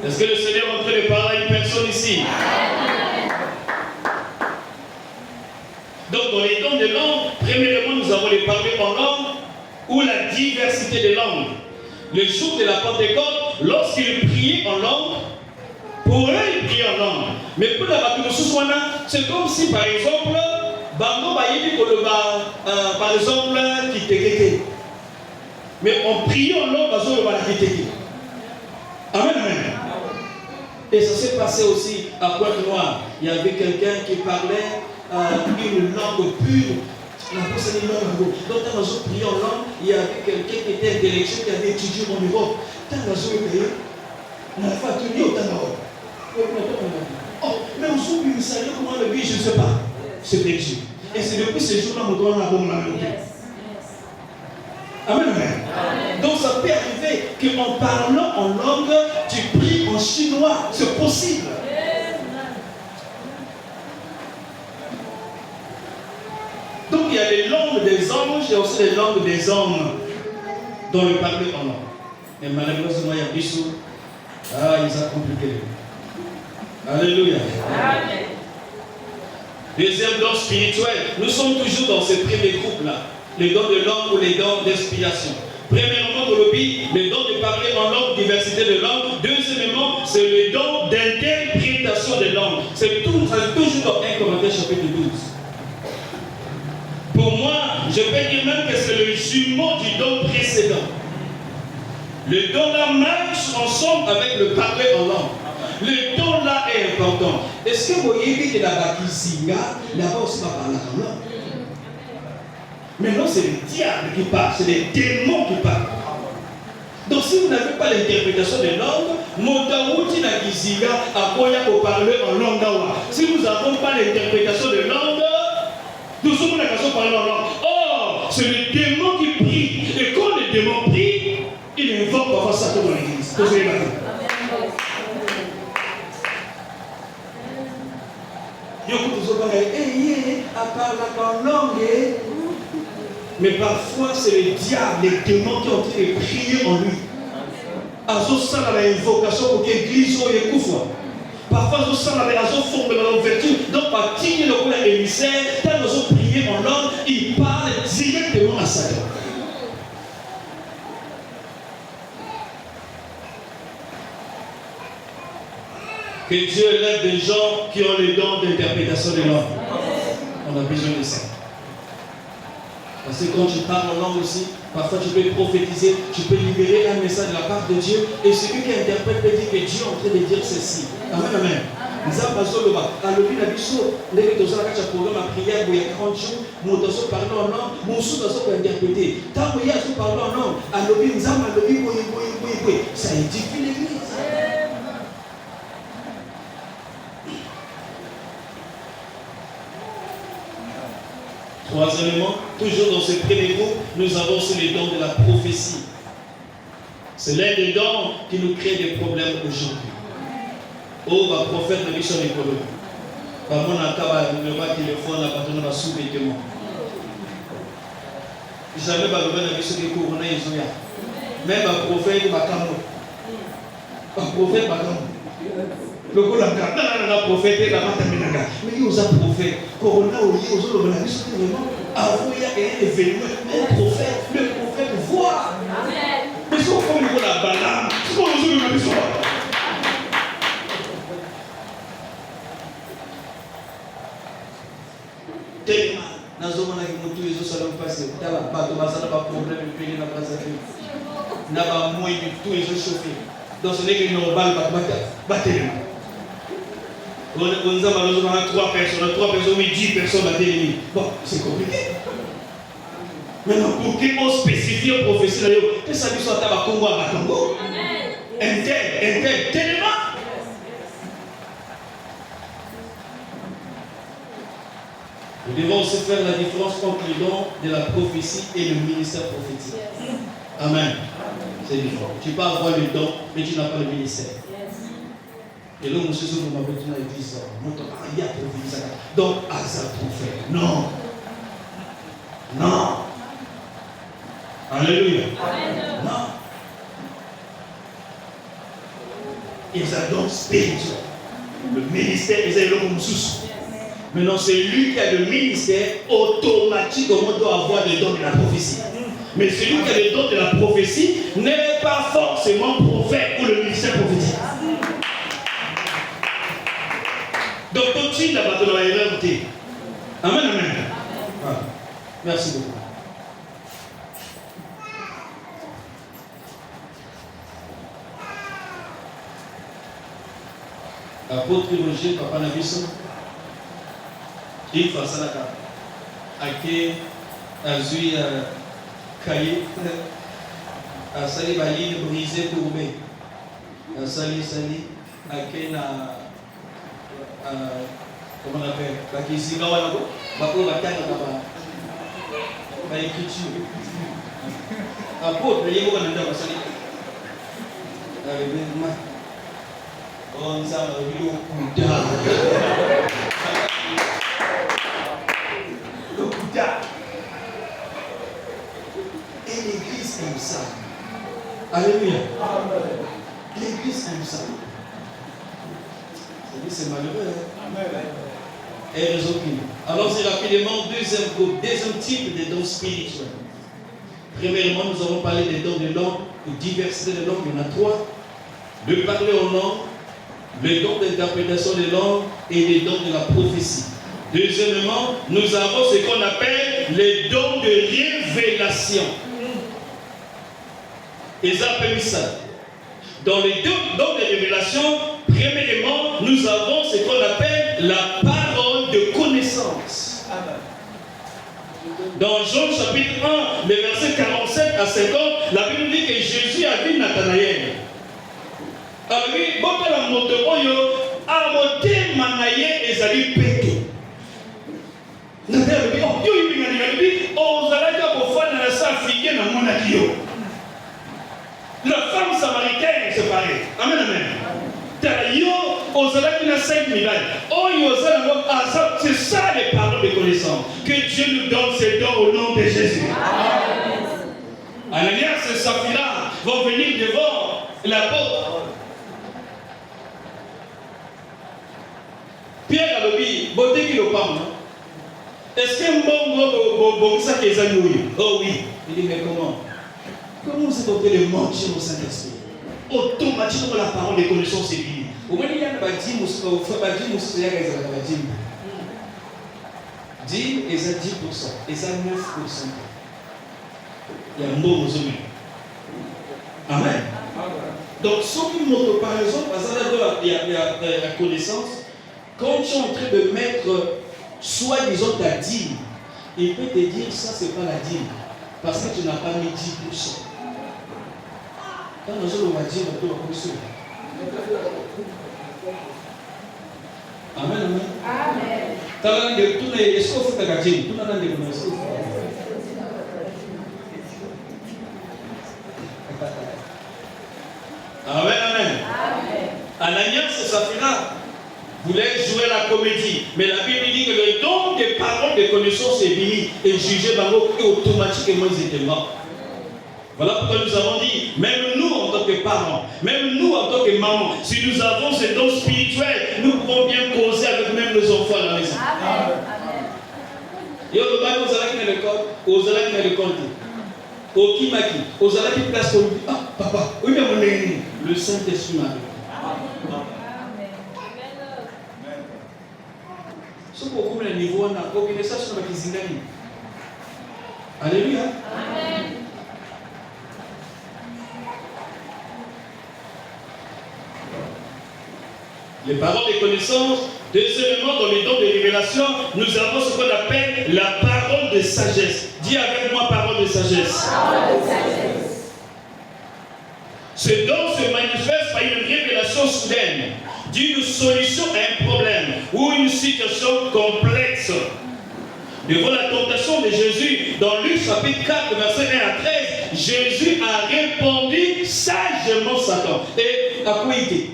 Est-ce que le Seigneur est en train de parler à une personne ici? Donc dans les dons de langue, premièrement, nous avons les parler en langue ou la diversité des langues. Le jour de la Pentecôte, lorsqu'ils priaient en langue, pour eux, ils priaient en langue. Mais pour la Baptiste, c'est comme si, par exemple, par exemple, mais on priait en langue, Amen, amen. Et ça s'est passé aussi à Pointe-Noire. Il y avait quelqu'un qui parlait une langue pure. Donc, quand on a prié en langue, il y avait quelqu'un qui était intellectuel, qui avait étudié en Europe. Quand on a prié, on a fait tenir au Tanaro. Oh, mais on s'oublie, vous savez comment le vit, je ne sais pas. C'est Dieu. Et c'est depuis ce jour-là que nous avons la même. Amen, amen. Donc ça peut arriver qu'en parlant en langue, tu pries en chinois. C'est possible. Donc il y a les langues des anges et aussi les langues des hommes dans le parler en langue. Et malheureusement, il y a Bissou. Ah, ils ont compliqué. Alléluia. Amen. Deuxième don spirituel. Nous sommes toujours dans ce premier groupe-là. Les dons de langue ou les dons d'inspiration. Premièrement, le don de parler en langue, diversité de langues. Deuxièmement, c'est le don d'interprétation de langues. C'est toujours dans 1 Corinthiens chapitre 12. Pour moi, je peux dire même que c'est le jumeau du don précédent. Le don là marche ensemble avec le parler en langue. Le don là est important. Est-ce que vous voyez que la Bakisinga, là-bas aussi va parler en langue? Maintenant, c'est le diable qui parle, c'est les démons qui parlent. Donc, si vous n'avez pas l'interprétation des langues, Motaouti na Kisinga a quoi pour parler en langue. Si nous n'avons pas l'interprétation des langues, nous sommes la question de parler en langue. Or, c'est le démon qui prie. Et quand le démon prie, il invoque parfois ça dans l'église. Mais parfois c'est le diable, les démons qui ont été priés en lui. Azo ça la invocation pour que l'église soit écouffe. Parfois azo ça la forme de l'ouverture. Donc par qui le coup émissaire, quand nous avons prié en langue, il parle directement à Satan. Que Dieu lève des gens qui ont les dons d'interprétation de langue. On a besoin de ça. Parce que quand tu parles en langue aussi, parfois tu peux prophétiser, tu peux libérer un message de la part de Dieu. Et celui qui interprète peut dire que Dieu est en train de dire ceci. Amen, amen. Nous avons besoin de ça. Alors, il a dit ça. Dès que tu as un programme à prière, il y a 40 jours, nous devons parler en langue, nous devons interpréter. Tant qu'il y a parler en langue, alors, nous avons ça édifie l'église. Troisièmement, toujours dans ce premier groupe, nous avons aussi les dons de la prophétie. C'est l'un des dons qui nous crée des problèmes aujourd'hui. Oh, ma prophète, ma mission est pour nous. Par mon accord, le téléphone, la patronne va sous-vêtement. Jamais pas le mission qui est couronné, ils ont. Même ma prophète, ma camo. Ma prophète, ma camo. Le prophète, la prophète, la matamenaga. Mais il y a un prophète. Corona, il y a un mission vraiment. Avant, il y a un événement. Un prophète, le prophète voit. Mais si on fait le la balade, c'est quoi le mission? Tellement, nous avons un salon passé. Nous avons un problème de payer la place à tout. Nous avons moins de tout les autres chauffés. Donc ce n'est que nos balles battent. On a malheureusement 3 personnes, 10 personnes battent les. Bon, c'est compliqué. Maintenant, pour qu'on spécifie une prophétie, que ça soit à Congo, à Congo. Un tel, tellement. Nous devons aussi faire la différence entre le don de la prophétie et le ministère prophétique. Yes. Amen. C'est différent. Tu peux avoir le don, mais tu n'as pas le ministère. Yes. Et là, monsieur, vous m'avez dit dans l'église, il y a prophétie. Donc, Asa prophète. Non. Non. Alléluia. Amen. Non. Ils ont donc spirituel. Le ministère, ils ont l'homme sous. Maintenant, c'est lui qui a le ministère, automatiquement doit avoir le don de la prophétie. Mais celui qui a le don de la prophétie n'est pas forcément prophète ou le ministère prophétique. Donc, continue la bataille de la vérité. Amen, amen. Voilà. Merci beaucoup. Apôtre Roger, Papa Nabiso, il faut ça là. Ake azui cahier, à sali bali brisé courbé, à sali ake na comment on appelle, la kisiga wala ko, bako batanga kaba, ba écriture. Apôtre, il y a beaucoup de sali. On s'en le Kuda. Et l'église aime ça. Alléluia. L'église aime ça. C'est malheureux. Amen. Et raison qui. Allons-y rapidement, deuxième type de dons spirituels. Premièrement, nous avons parlé des dons de langue, de diversité de langues, il y en a 3. De parler en langue, le don d'interprétation des langues et les dons de la prophétie. Deuxièmement, nous avons ce qu'on appelle les dons de révélation. Ils appellent ça. Dans les dons de révélation, premièrement, nous avons ce qu'on appelle la parole de connaissance. Dans Jean chapitre 1, les versets 47 à 50, la Bible dit que Jésus a dit Nathanaël. Alors lui, beaucoup la moto oyo a moté manaye ezali peke. Nathanaël dit oh yo ibi ngani dit oh zalaka kofana na sa africaine na mona kiyo. La femme samaritaine c'est pareil. Amen amen. Yo ozalaki na 5 médailles. Oh yo zalaka c'est ça les paroles de connaissance que Dieu nous donne ces dons au nom de Jésus. Amen. Ananias et Saphira vont venir devant l'apôtre. Pierre a dit, beauté qui le parle. Est-ce qu'un bon ça qui est à nous? Oh oui. Il dit, mais comment? Comment vous êtes en train de mentir au Saint-Esprit? Automatiquement, la parole des connaissances est liée. Au moins, il y a un bâtiment, il y a un bâtiment. 10 et ça 10%, et ça 9%. Il y a un mot aux hommes. Amen. Donc, par exemple, il y a la connaissance. Quand tu es en train de mettre, soi-disant, ta dîme, il peut te dire ça, c'est pas la dîme. Parce que tu n'as pas mis 10%. Quand nous allons dire, on va comme ça. Amen, amen. Amen. Est-ce qu'on fait ta dîme? Tout le monde est comme ça. Amen, amen. Ananias et Saphira voulaient jouer la comédie, mais la Bible dit que le don des paroles de connaissance est béni et jugé par eux et automatiquement ils étaient morts. Voilà pourquoi nous avons dit, même nous en tant que parents, même nous en tant que mamans, si nous avons ces dons spirituels, nous pouvons bien causer avec même nos enfants à la maison. Amen. Et au Bible, vous allez dans l'école, vous allez dans l'école. Au Kimaki, vous allez dans place pour lui dire, ah papa, oui mais mon aîné, le Saint-Esprit m'a donné. Ce qu'on a le niveau, on a aucune message sur la cuisine. Alléluia. Amen. Les paroles de connaissance. Deuxièmement, dans les dons de révélation, nous avons ce qu'on appelle la parole de sagesse. Dis avec moi, parole de sagesse. Parole de sagesse. Ce don se manifeste par une révélation soudaine d'une solution à un problème ou une situation complexe. Devant la tentation de Jésus, dans Luc chapitre 4, verset 1 à 13, Jésus a répondu sagement Satan. Et à quoi il dit?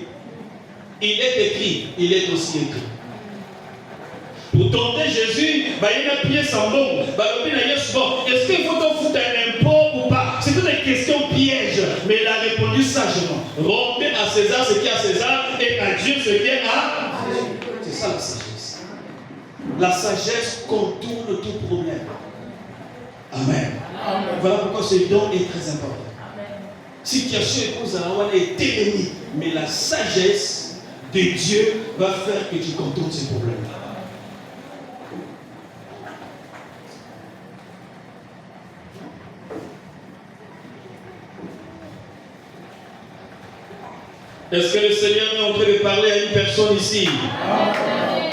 Il est écrit, il est aussi écrit. Pour tenter Jésus, il y a une pièce en bon. Est-ce qu'il faut t'en foutre un impôt ou pas? C'est toutes des questions pièges. Mais il a répondu sagement. Rendez à César ce qui est à César et à Dieu ce qui est à Dieu. C'est ça la sagesse. La sagesse contourne tout problème. Amen. Amen. Voilà pourquoi ce don est très important. Situation est ennemie, mais la sagesse de Dieu va faire que tu contournes ces problèmes-là. Est-ce que le Seigneur est en train de parler à une personne ici? Amen.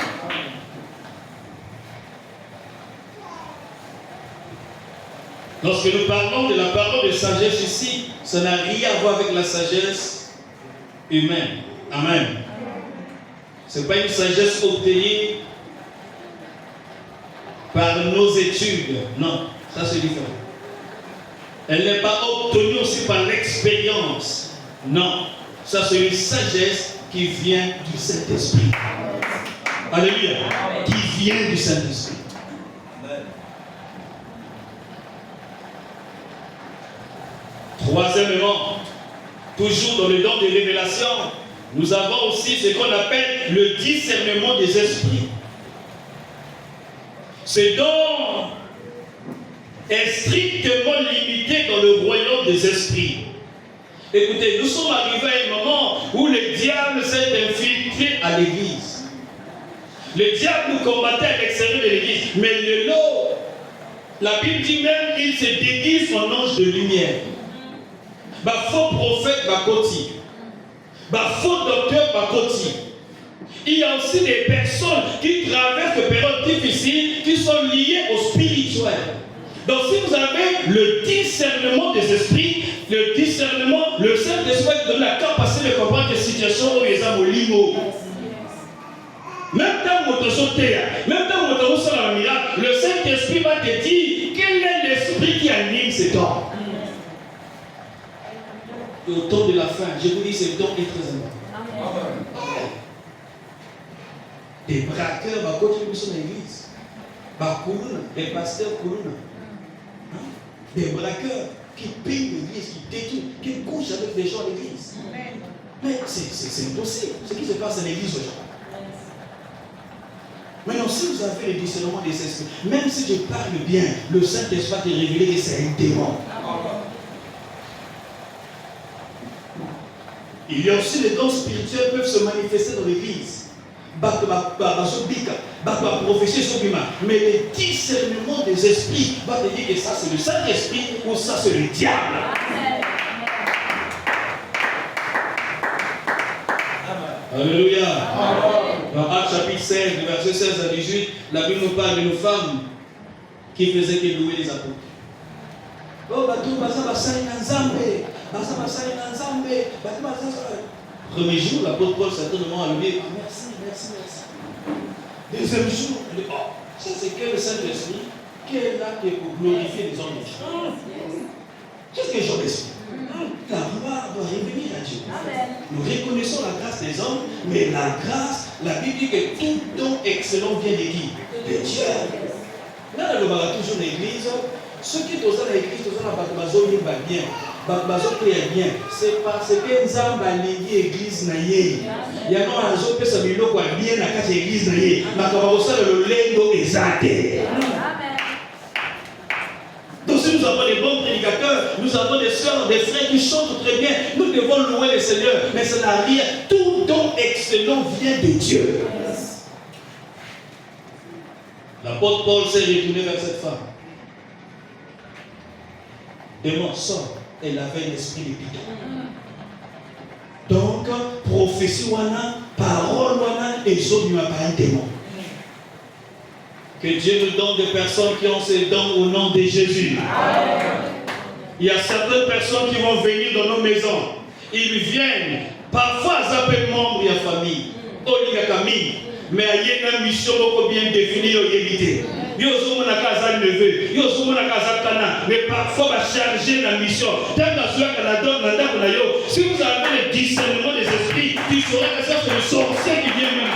Lorsque nous parlons de la parole de sagesse ici, ça n'a rien à voir avec la sagesse humaine. Amen. Ce n'est pas une sagesse obtenue par nos études. Non, ça c'est différent. Elle n'est pas obtenue aussi par l'expérience. Non. Ça, c'est une sagesse qui vient du Saint-Esprit. Alléluia. Qui vient du Saint-Esprit. Troisièmement, toujours dans le don de révélation, nous avons aussi ce qu'on appelle le discernement des esprits. Ce don est strictement limité dans le royaume des esprits. Écoutez, nous sommes arrivés à un moment où le diable s'est infiltré à l'église. Le diable nous combattait à l'extérieur de l'église. Mais le lot, la Bible dit même qu'il se déguise en ange de lumière. Faux prophète, Bakoti. Faux docteur, Bakoti. Il y a aussi des personnes qui traversent des périodes difficiles qui sont liées au spirituel. Donc si vous avez le discernement des esprits, le discernement, le Saint-Esprit donne la capacité de comprendre des situations où ils ont au limo. Même dans votre sauté, même dans votre miracle, le Saint-Esprit va te dire quel est l'esprit qui anime ces dons. Et au temps de la fin, je vous dis, ce don est très important. Des braqueurs, bah, quand ils sont dans l'église, bah, des pasteurs, des braqueurs qui pillent l'église, qui détruisent, qui couchent avec les gens à l'église. Mais c'est impossible. Ce qui se passe à l'église aujourd'hui. Maintenant, si vous avez le discernement des esprits, même si je parle bien, le Saint-Esprit va te révéler que c'est un démon. Il y a aussi les dons spirituels qui peuvent se manifester dans l'église. Mais le discernement des esprits va te dire que ça c'est le Saint-Esprit ou ça c'est le diable. Alléluia. Dans Actes chapitre 16, verset 16 à 18, la Bible nous parle d'une femme qui faisait que louer les apôtres. Premier jour, l'apôtre Paul certainement a levé. Merci. Deuxième jour, il dit, ça c'est que le Saint-Esprit qui est là pour glorifier les hommes. Qu'est-ce que les gens d'esprit? La gloire doit revenir à Dieu. Nous reconnaissons la grâce des hommes, mais la grâce, la Bible dit que tout don excellent vient de qui? De Dieu. Là, on va toujours l'église. Ceux qui sont dans l'église, sont dans la Bazo, ils vont bien. Bazo est bien. C'est parce que nous avons l'église naïe. Il y a un jour que ça veut quoi bien à l'église naïe. Mais quand on sait le lendo exact. Donc si nous avons des bons prédicateurs, nous avons des sœurs, des frères qui chantent très bien, nous devons louer le Seigneur. Mais ça n'a rien. Tout don excellent vient de Dieu. L'apôtre Paul s'est retourné vers cette femme. Démon sort, elle avait l'esprit de Python. Donc, prophétie wana, parole wana, et ils n'ont pas un démon. Que Dieu nous donne des personnes qui ont ces dons au nom de Jésus. Il y a certaines personnes qui vont venir dans nos maisons. Ils viennent, parfois ils appellent membres de la famille, mais il y a une mission beaucoup bien définie et évitée. mais parfois va charger la mission. Si vous avez le discernement des esprits, tu sauras que ça c'est le sorcier qui vient même.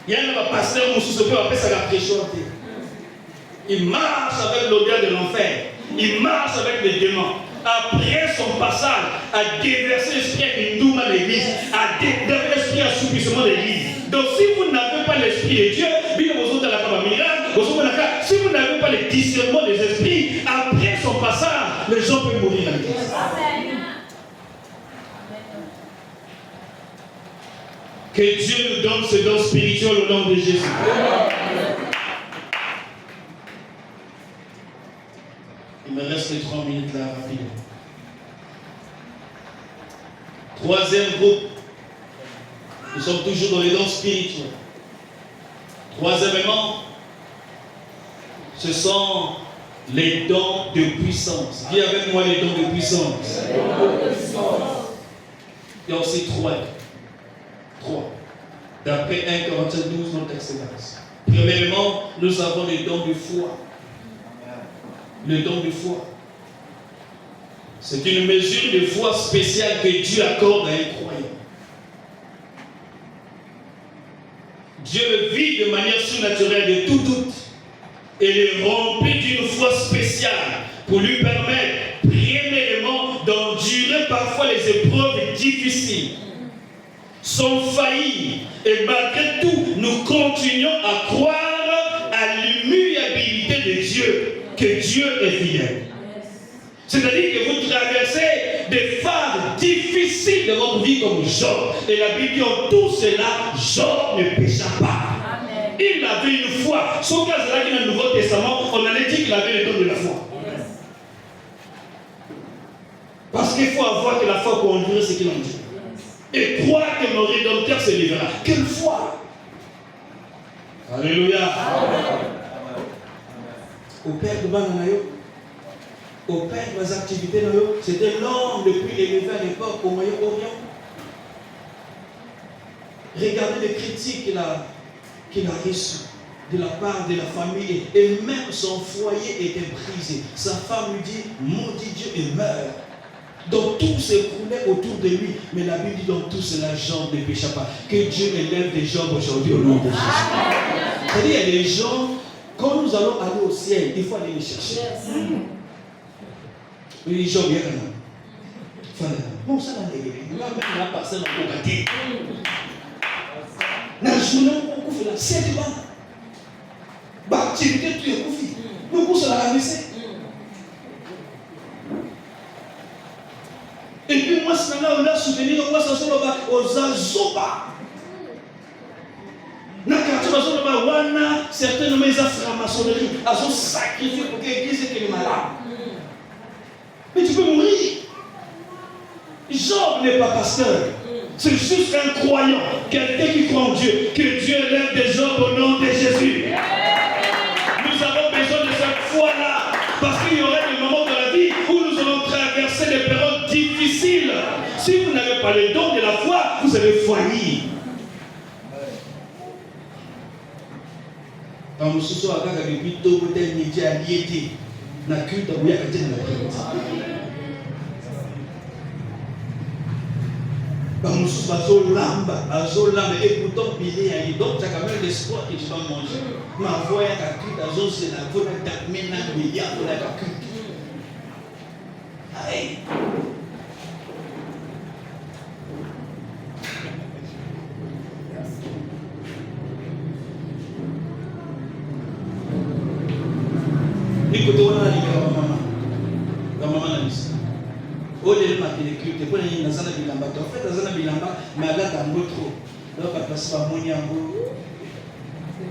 Il y a un pasteur qui peut appeler ça la pression. Il marche avec l'odeur de l'enfer. Il marche avec les démons. Après son passage, à déverser l'esprit avec une douma de l'église, à déverser l'esprit assoupissement de l'église. Donc si vous n'avez pas l'esprit de Dieu, si vous n'avez pas le discernement des esprits, après son passage, les gens peuvent mourir dans l'église. Que Dieu nous donne ce don spirituel au nom de Jésus. Il me reste les 3 minutes là, rapidement. Troisième groupe. Nous sommes toujours dans les dons spirituels. Troisièmement, ce sont les dons de puissance. Dis avec moi les dons de puissance. Il y a aussi 3. D'après 1 Corinthiens 12, notre texte base. Premièrement, nous avons les dons de foi. Le don de foi. C'est une mesure de foi spéciale que Dieu accorde à un croyant. Dieu le vit de manière surnaturelle de tout doute et le remplit d'une foi spéciale pour lui permettre, premièrement, d'endurer parfois les épreuves difficiles, sans faillir. Et malgré tout, nous continuons à croire à l'immuabilité de Dieu, que Dieu est fidèle. C'est-à-dire que vous traversez des phases difficiles de votre vie comme Job. Et la Bible dit en tout cela, Job ne pécha pas. Amen. Il avait une foi. Sauf qu'à cela dans le Nouveau Testament, on allait dire qu'il avait le don de la foi. Yes. Parce qu'il faut avoir que la foi pour endurer ce qu'il endure. Yes. Et croire que mon Rédempteur se livrera. Quelle foi! Alléluia! Amen. Au Père de Bananayo, au Père de mes activités, c'était l'homme le plus élevé à l'époque au Moyen-Orient. Regardez les critiques qu'il a reçues de la part de la famille. Et même son foyer était brisé. Sa femme lui dit, maudit Dieu et meurt. Donc tout s'écroulait autour de lui. Mais la Bible dit, dans tout cela, Job ne pécha pas. Que Dieu élève des gens aujourd'hui au nom de Jésus. C'est-à-dire, il y a des gens, quand nous allons aller au ciel, il faut aller les chercher. Oui, Job, il y a un homme. Bon, ça va aller. Il va même la personne en Bogati. Dans le journée, on fait la 7 balles. L'activité, tu es confié. Nous poussons la laisser. Et puis, moi, si on a soutenir, on va s'asseoir aux Azoba. Dans le quartier, on a certains nommés à franc-maçonnerie. Ils ont sacrifié pour que l'église est malade. Mais tu peux mourir. Job n'est pas pasteur. C'est juste un croyant. Quelqu'un qui croit en Dieu. Que Dieu lève des Job au nom de Jésus. Nous avons besoin de cette foi-là. Parce qu'il y aura des moments dans la vie où nous allons traverser des périodes difficiles. Si vous n'avez pas le don de la foi, vous allez faillir. Quand nous sommes à la vie, nous sommes na culte où il y a quelqu'un dans la culte. Nous sommes à Zolamba et pourtant il y a donc tu as quand même l'espoir que tu vas manger. Ma voix est à culte à Zol, c'est la voix d'Akmena, mais il y a pour la culte. Aïe. Écoutez, on a dit que maman a dit ça. On est là qui est culte. Pour les gens qui ont en fait, les gens qui ont mais là, dans trop. Donc, on passe par mon yango.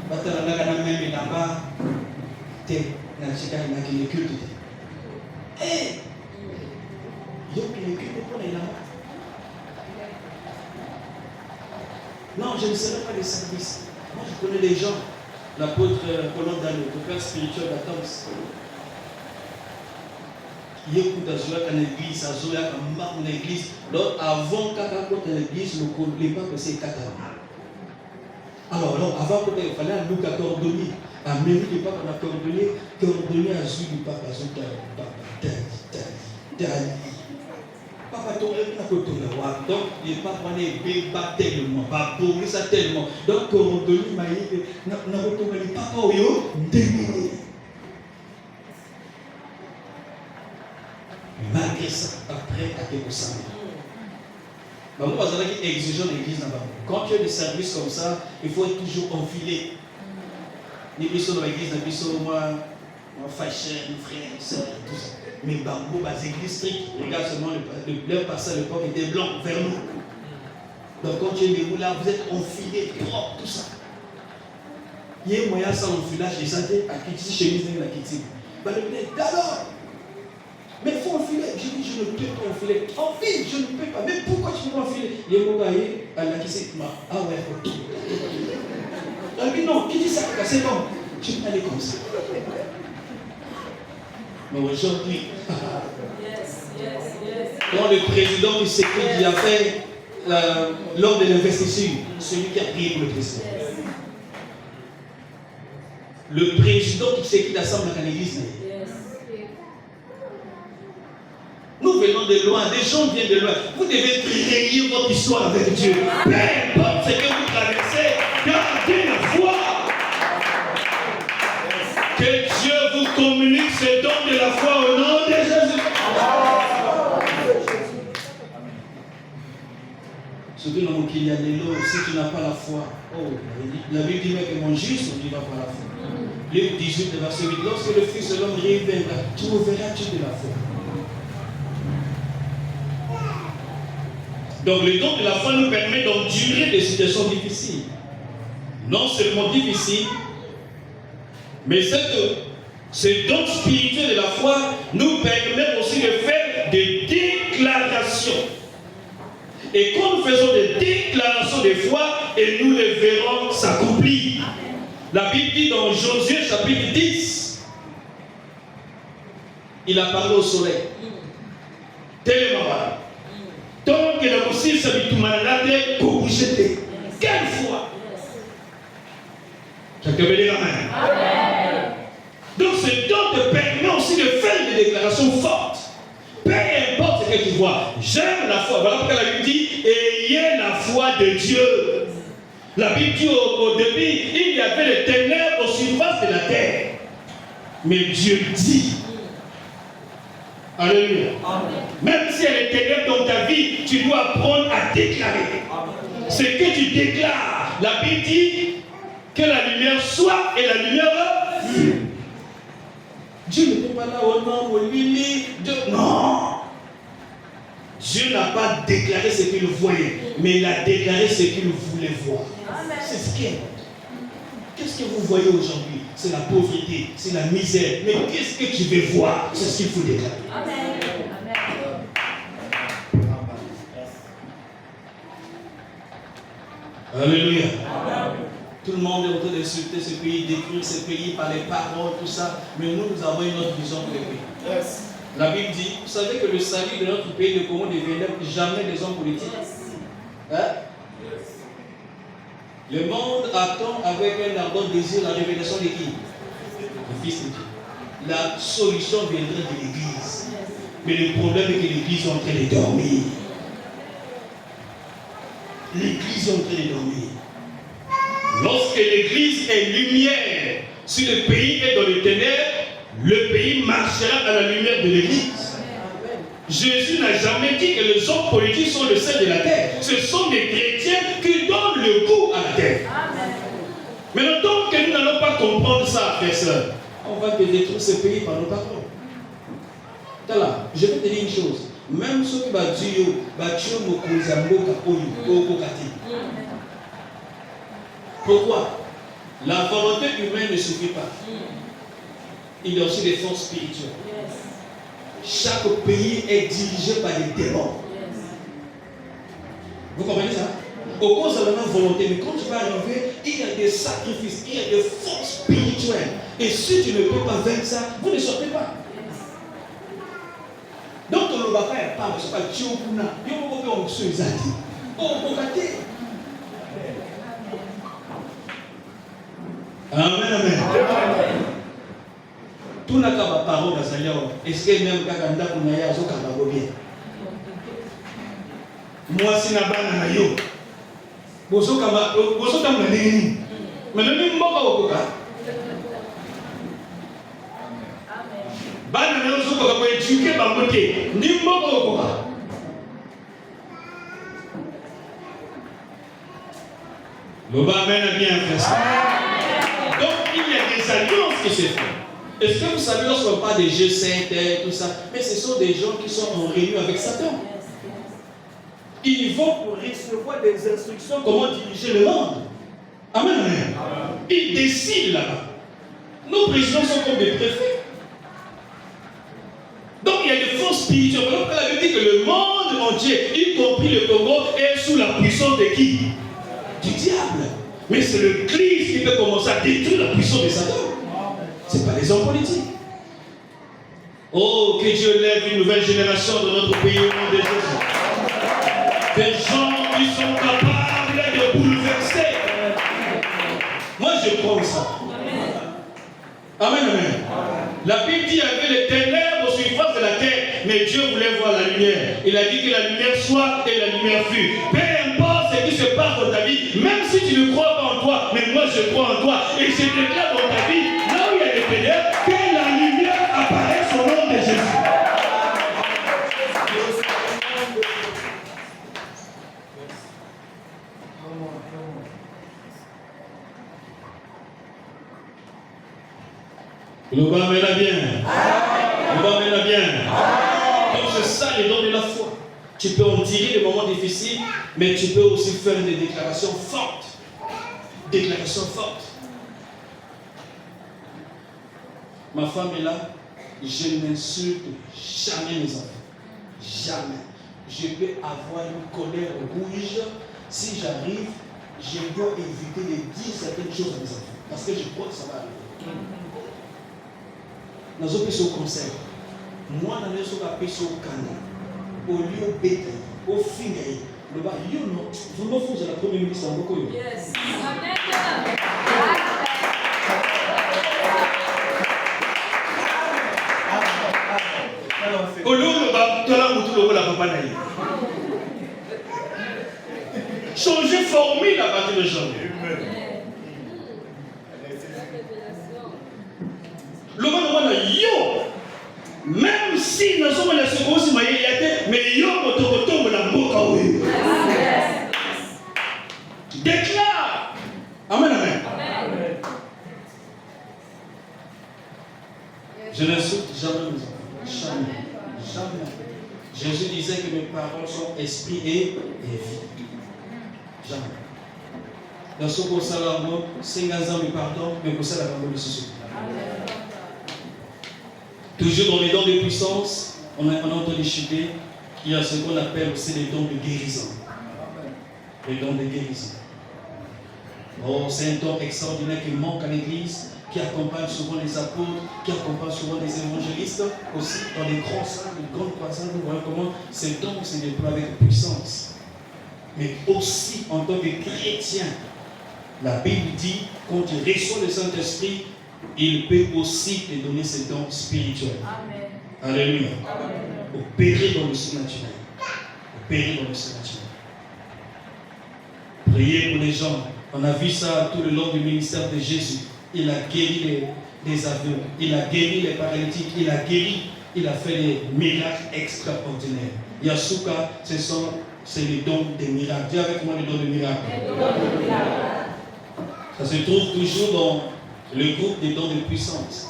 Parce que là, on a même là-bas. T'es dans le culte. Eh! Donc, il est culte pour les là-bas. Non, je ne serai pas des services. Moi, je connais les gens. L'apôtre Colomb Dano, le père spirituel d'Atoms. il écoute à l'église, à Zoya, à l'église. Donc, avant qu'à l'église, les papes, c'est 4 ans. Alors, avant qu'il fallait un look à cordonnier. À mairie du pape, on a cordonnier à Zoui du pape, à Zoui du pape, Dali. Papa, tu as côté donc, les papes, on est béba tellement, pas pour ça tellement. Donc, cordonnier, n'a pas les papas, yo, démini. Malgré ça, après, à quelque chose. Moi, je suis exigeant de l'église. Quand tu as des services comme ça, il faut être toujours enfilé. Les bisous dans l'église, les bisous, moi, fâché, mes frères, mes soeurs, tout ça. Mais Bambo, les églises strictes, regarde seulement leur passé à l'époque était blanc vers nous. Donc quand tu es debout là, vous êtes enfilé, propre, tout ça. Il y a un moyen sans enfilage, j'ai senti à Kitty, chemise de la Kitty. Bah le blé, d'abord. Mais il faut enfiler. Je dis, je ne peux pas enfiler. Enfile, je ne peux pas. Mais pourquoi tu peux enfiler? Il y a un gars, à la Kitty, ah ouais, faut tout. Elle dit non, qui dit ça? C'est bon. Je peux aller comme ça. Mais aujourd'hui, quand le président du Sécurité a fait lors de l'investiture, celui qui a prié pour le président. Le président qui sait qui l'assemble à l'église. Nous venons de loin, des gens viennent de loin. Vous devez créer votre histoire avec Dieu. Peu importe ce que vous traversez, gardez la foi. Que Dieu vous communique ce don de la foi au nom de Jésus. Surtout dans mon qu'il y a des lots, si tu n'as pas la foi, la Bible dit que mon juste ne vivra pas la foi. Luc 18, verset 8, lorsque le Fils de l'homme reviendra, trouveras-tu de la foi? Donc le don de la foi nous permet d'endurer des situations difficiles. Non seulement difficiles, mais ce don spirituel de la foi nous permet aussi de faire des déclarations. Et quand nous faisons des déclarations de foi, et nous les verrons s'accomplir. La Bible dit dans Josué chapitre 10, il a parlé au soleil. Tellement. Donc, il a aussi sabitu malade pour vous jeter. Quelle foi! Chacun veut dire amen. Donc, ce don te permet aussi de faire des déclarations fortes. Peu importe ce que tu vois. J'aime la foi. Voilà pourquoi la Bible dit ayez la foi de Dieu. La Bible dit au début il y avait les ténèbres aux surfaces de la terre. Mais Dieu dit. Alléluia. Même si elle est ténèbres dans ta vie, tu dois apprendre à déclarer. Ce que tu déclares, la Bible dit que la lumière soit et la lumière fut. Dieu ne peut pas là au nom, au lit. Non. Dieu n'a pas déclaré ce qu'il voyait, mais il a déclaré ce qu'il voulait voir. C'est ce qui est. Qu'est-ce que vous voyez aujourd'hui? C'est la pauvreté, c'est la misère. Mais qu'est-ce que tu veux voir? C'est ce qu'il faut déclarer. Amen. Alléluia. Amen. Tout le monde est en train d'insulter ce pays, détruire ce pays par les paroles, tout ça. Mais nous avons une autre vision que le pays. Yes. La Bible dit, vous savez que le salut de notre pays ne commande jamais des hommes politiques. Hein? Yes. Le monde attend avec un ardent désir la révélation de qui? Le Fils de Dieu. La solution viendrait de l'Église. Mais le problème est que l'Église est en train de dormir. L'Église est en train de dormir. Lorsque l'Église est lumière, si le pays est dans les ténèbres, le pays marchera à la lumière de l'Église. Jésus n'a jamais dit que les hommes politiques sont le sel de la terre. Ce sont des chrétiens qui donnent le goût à la terre. Mais tant que nous n'allons pas comprendre ça, frère soeur, on va détruire ce pays par nos paroles. Je vais te dire une chose. Même ceux qui vont dire pourquoi? La volonté humaine ne suffit pas. Il y a aussi des forces spirituelles. Chaque pays est dirigé par des démons. Vous comprenez ça? Au cause de la même volonté, mais quand tu vas arriver, il y a des sacrifices, il y a des forces spirituelles. Et si tu ne peux pas vaincre ça, vous ne sortez pas. Amen, amen. Tout n'a pas parole à Zalia. Est-ce que même Kaganda Kunaya Zoka bien? Moi, c'est la banane à yo. Bosoka Manini. Mais le même mot au Koka. Banane à Zoka pour éduquer Bamboté. Ni mot au Koka. Le bas mène bien fait ça. Donc il y a des alliances qui se font. Est-ce que vous savez, ce ne sont pas des jeux saints, tout ça, mais ce sont des gens qui sont en réunion avec Satan. Ils vont pour recevoir des instructions comment diriger le monde. Amen, amen. Ils décident là-bas. Nos présidents sont comme des préfets. Donc il y a des forces spirituelles. Donc elle avait dit que le monde entier, y compris le Congo, est sous la puissance de qui? Du diable. Mais c'est le Christ qui peut commencer à détruire la puissance de Satan. Ce n'est pas les hommes politiques. Oh, que Dieu lève une nouvelle génération dans notre pays au nom de Jésus. Des gens qui sont capables de bouleverser. Moi, je crois en ça. Amen, amen. La Bible dit qu'il y avait les ténèbres aux surfaces de la terre, mais Dieu voulait voir la lumière. Il a dit que la lumière soit et la lumière fut. Peu importe ce qui se passe dans ta vie, même si tu ne crois pas en toi, mais moi je crois en toi, et je déclare dans ta vie, là où il y a des ténèbres, que la lumière apparaisse au nom de Jésus. Le bas mène bien. Le bas mène bien. Donc c'est ça les dons de la foi. Tu peux en tirer des moments difficiles, mais tu peux aussi faire des déclarations fortes. Déclarations fortes. Ma femme est là. Je n'insulte jamais mes enfants. Jamais. Je peux avoir une colère rouge. Si j'arrive, je dois éviter de dire certaines choses à mes enfants. Parce que je crois que ça va arriver. Nous avons fait au conseil. Moi, nous avons fait au Kanda, au lieu bête, au finger. Le bas, vous me faites la première ministre en beaucoup. Yes. Au lieu de la papa naïe. Changer formule à partir de janvier. Le monde yo, même si nous sommes les secours, mais yo motokotombe la mboka oui. Déclare. Amen, amen. Je n'insulte jamais mes enfants. Jamais. Jamais. Jésus disait que mes paroles sont esprit et vie. Jamais. Dans ce qu'on s'est là, 5 ans de pardon, mais pour ça, la parole de Jésus. Toujours dans les dons de puissance, on a entendu chuter, il y a ce qu'on appelle aussi les dons de guérison. Les dons de guérison. Oh, c'est un don extraordinaire qui manque à l'église, qui accompagne souvent les apôtres, qui accompagne souvent les évangélistes, aussi dans les grands salles, les grandes croisades, vous voyez comment ces dons se déploient avec puissance. Mais aussi en tant que chrétien, la Bible dit, quand tu reçois le Saint-Esprit, il peut aussi te donner ses dons spirituels. Amen. Alléluia. Amen. Opérer dans le surnaturel. Opérer dans le surnaturel. Priez pour les gens. On a vu ça tout le long du ministère de Jésus. Il a guéri les aveugles. Il a guéri les paralytiques. Il a guéri. Il a fait des miracles extraordinaires. Yasuka, c'est les dons des miracles. Dis avec moi les dons des miracles. Ça se trouve toujours dans le groupe des dons de puissance.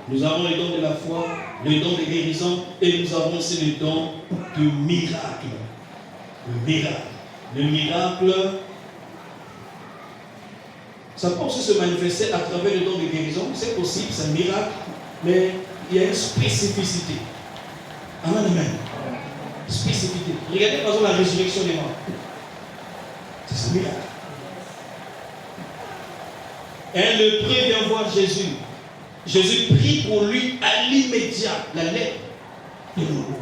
Nous avons les dons de la foi, les dons de guérison et nous avons aussi les dons de miracle. Le miracle. Le miracle, ça peut aussi se manifester à travers les dons de guérison. C'est possible, c'est un miracle, mais il y a une spécificité. Amen, amen. Spécificité. Regardez par exemple la résurrection des morts. C'est un miracle. Un lépreux vient voir Jésus. Jésus prie pour lui à l'immédiat, la lèpre de nouveau.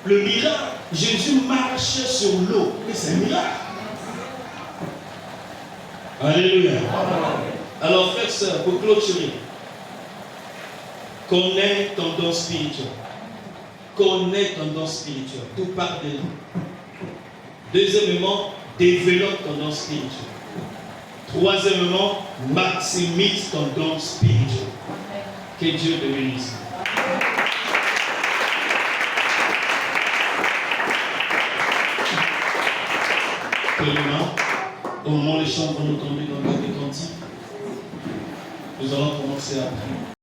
Le miracle, Jésus marche sur l'eau. Mais c'est un miracle. Alléluia. Alors, frères et sœurs, pour clôturer, connais ton don spirituel. Connais ton don spirituel. Tout part de nous. Deuxièmement, développe ton don spirituel. Troisièmement, maximise ton don spirituel. Que Dieu te bénisse. Premièrement, au moment où les chants vont nous conduire dans le cantique, nous allons commencer à prier.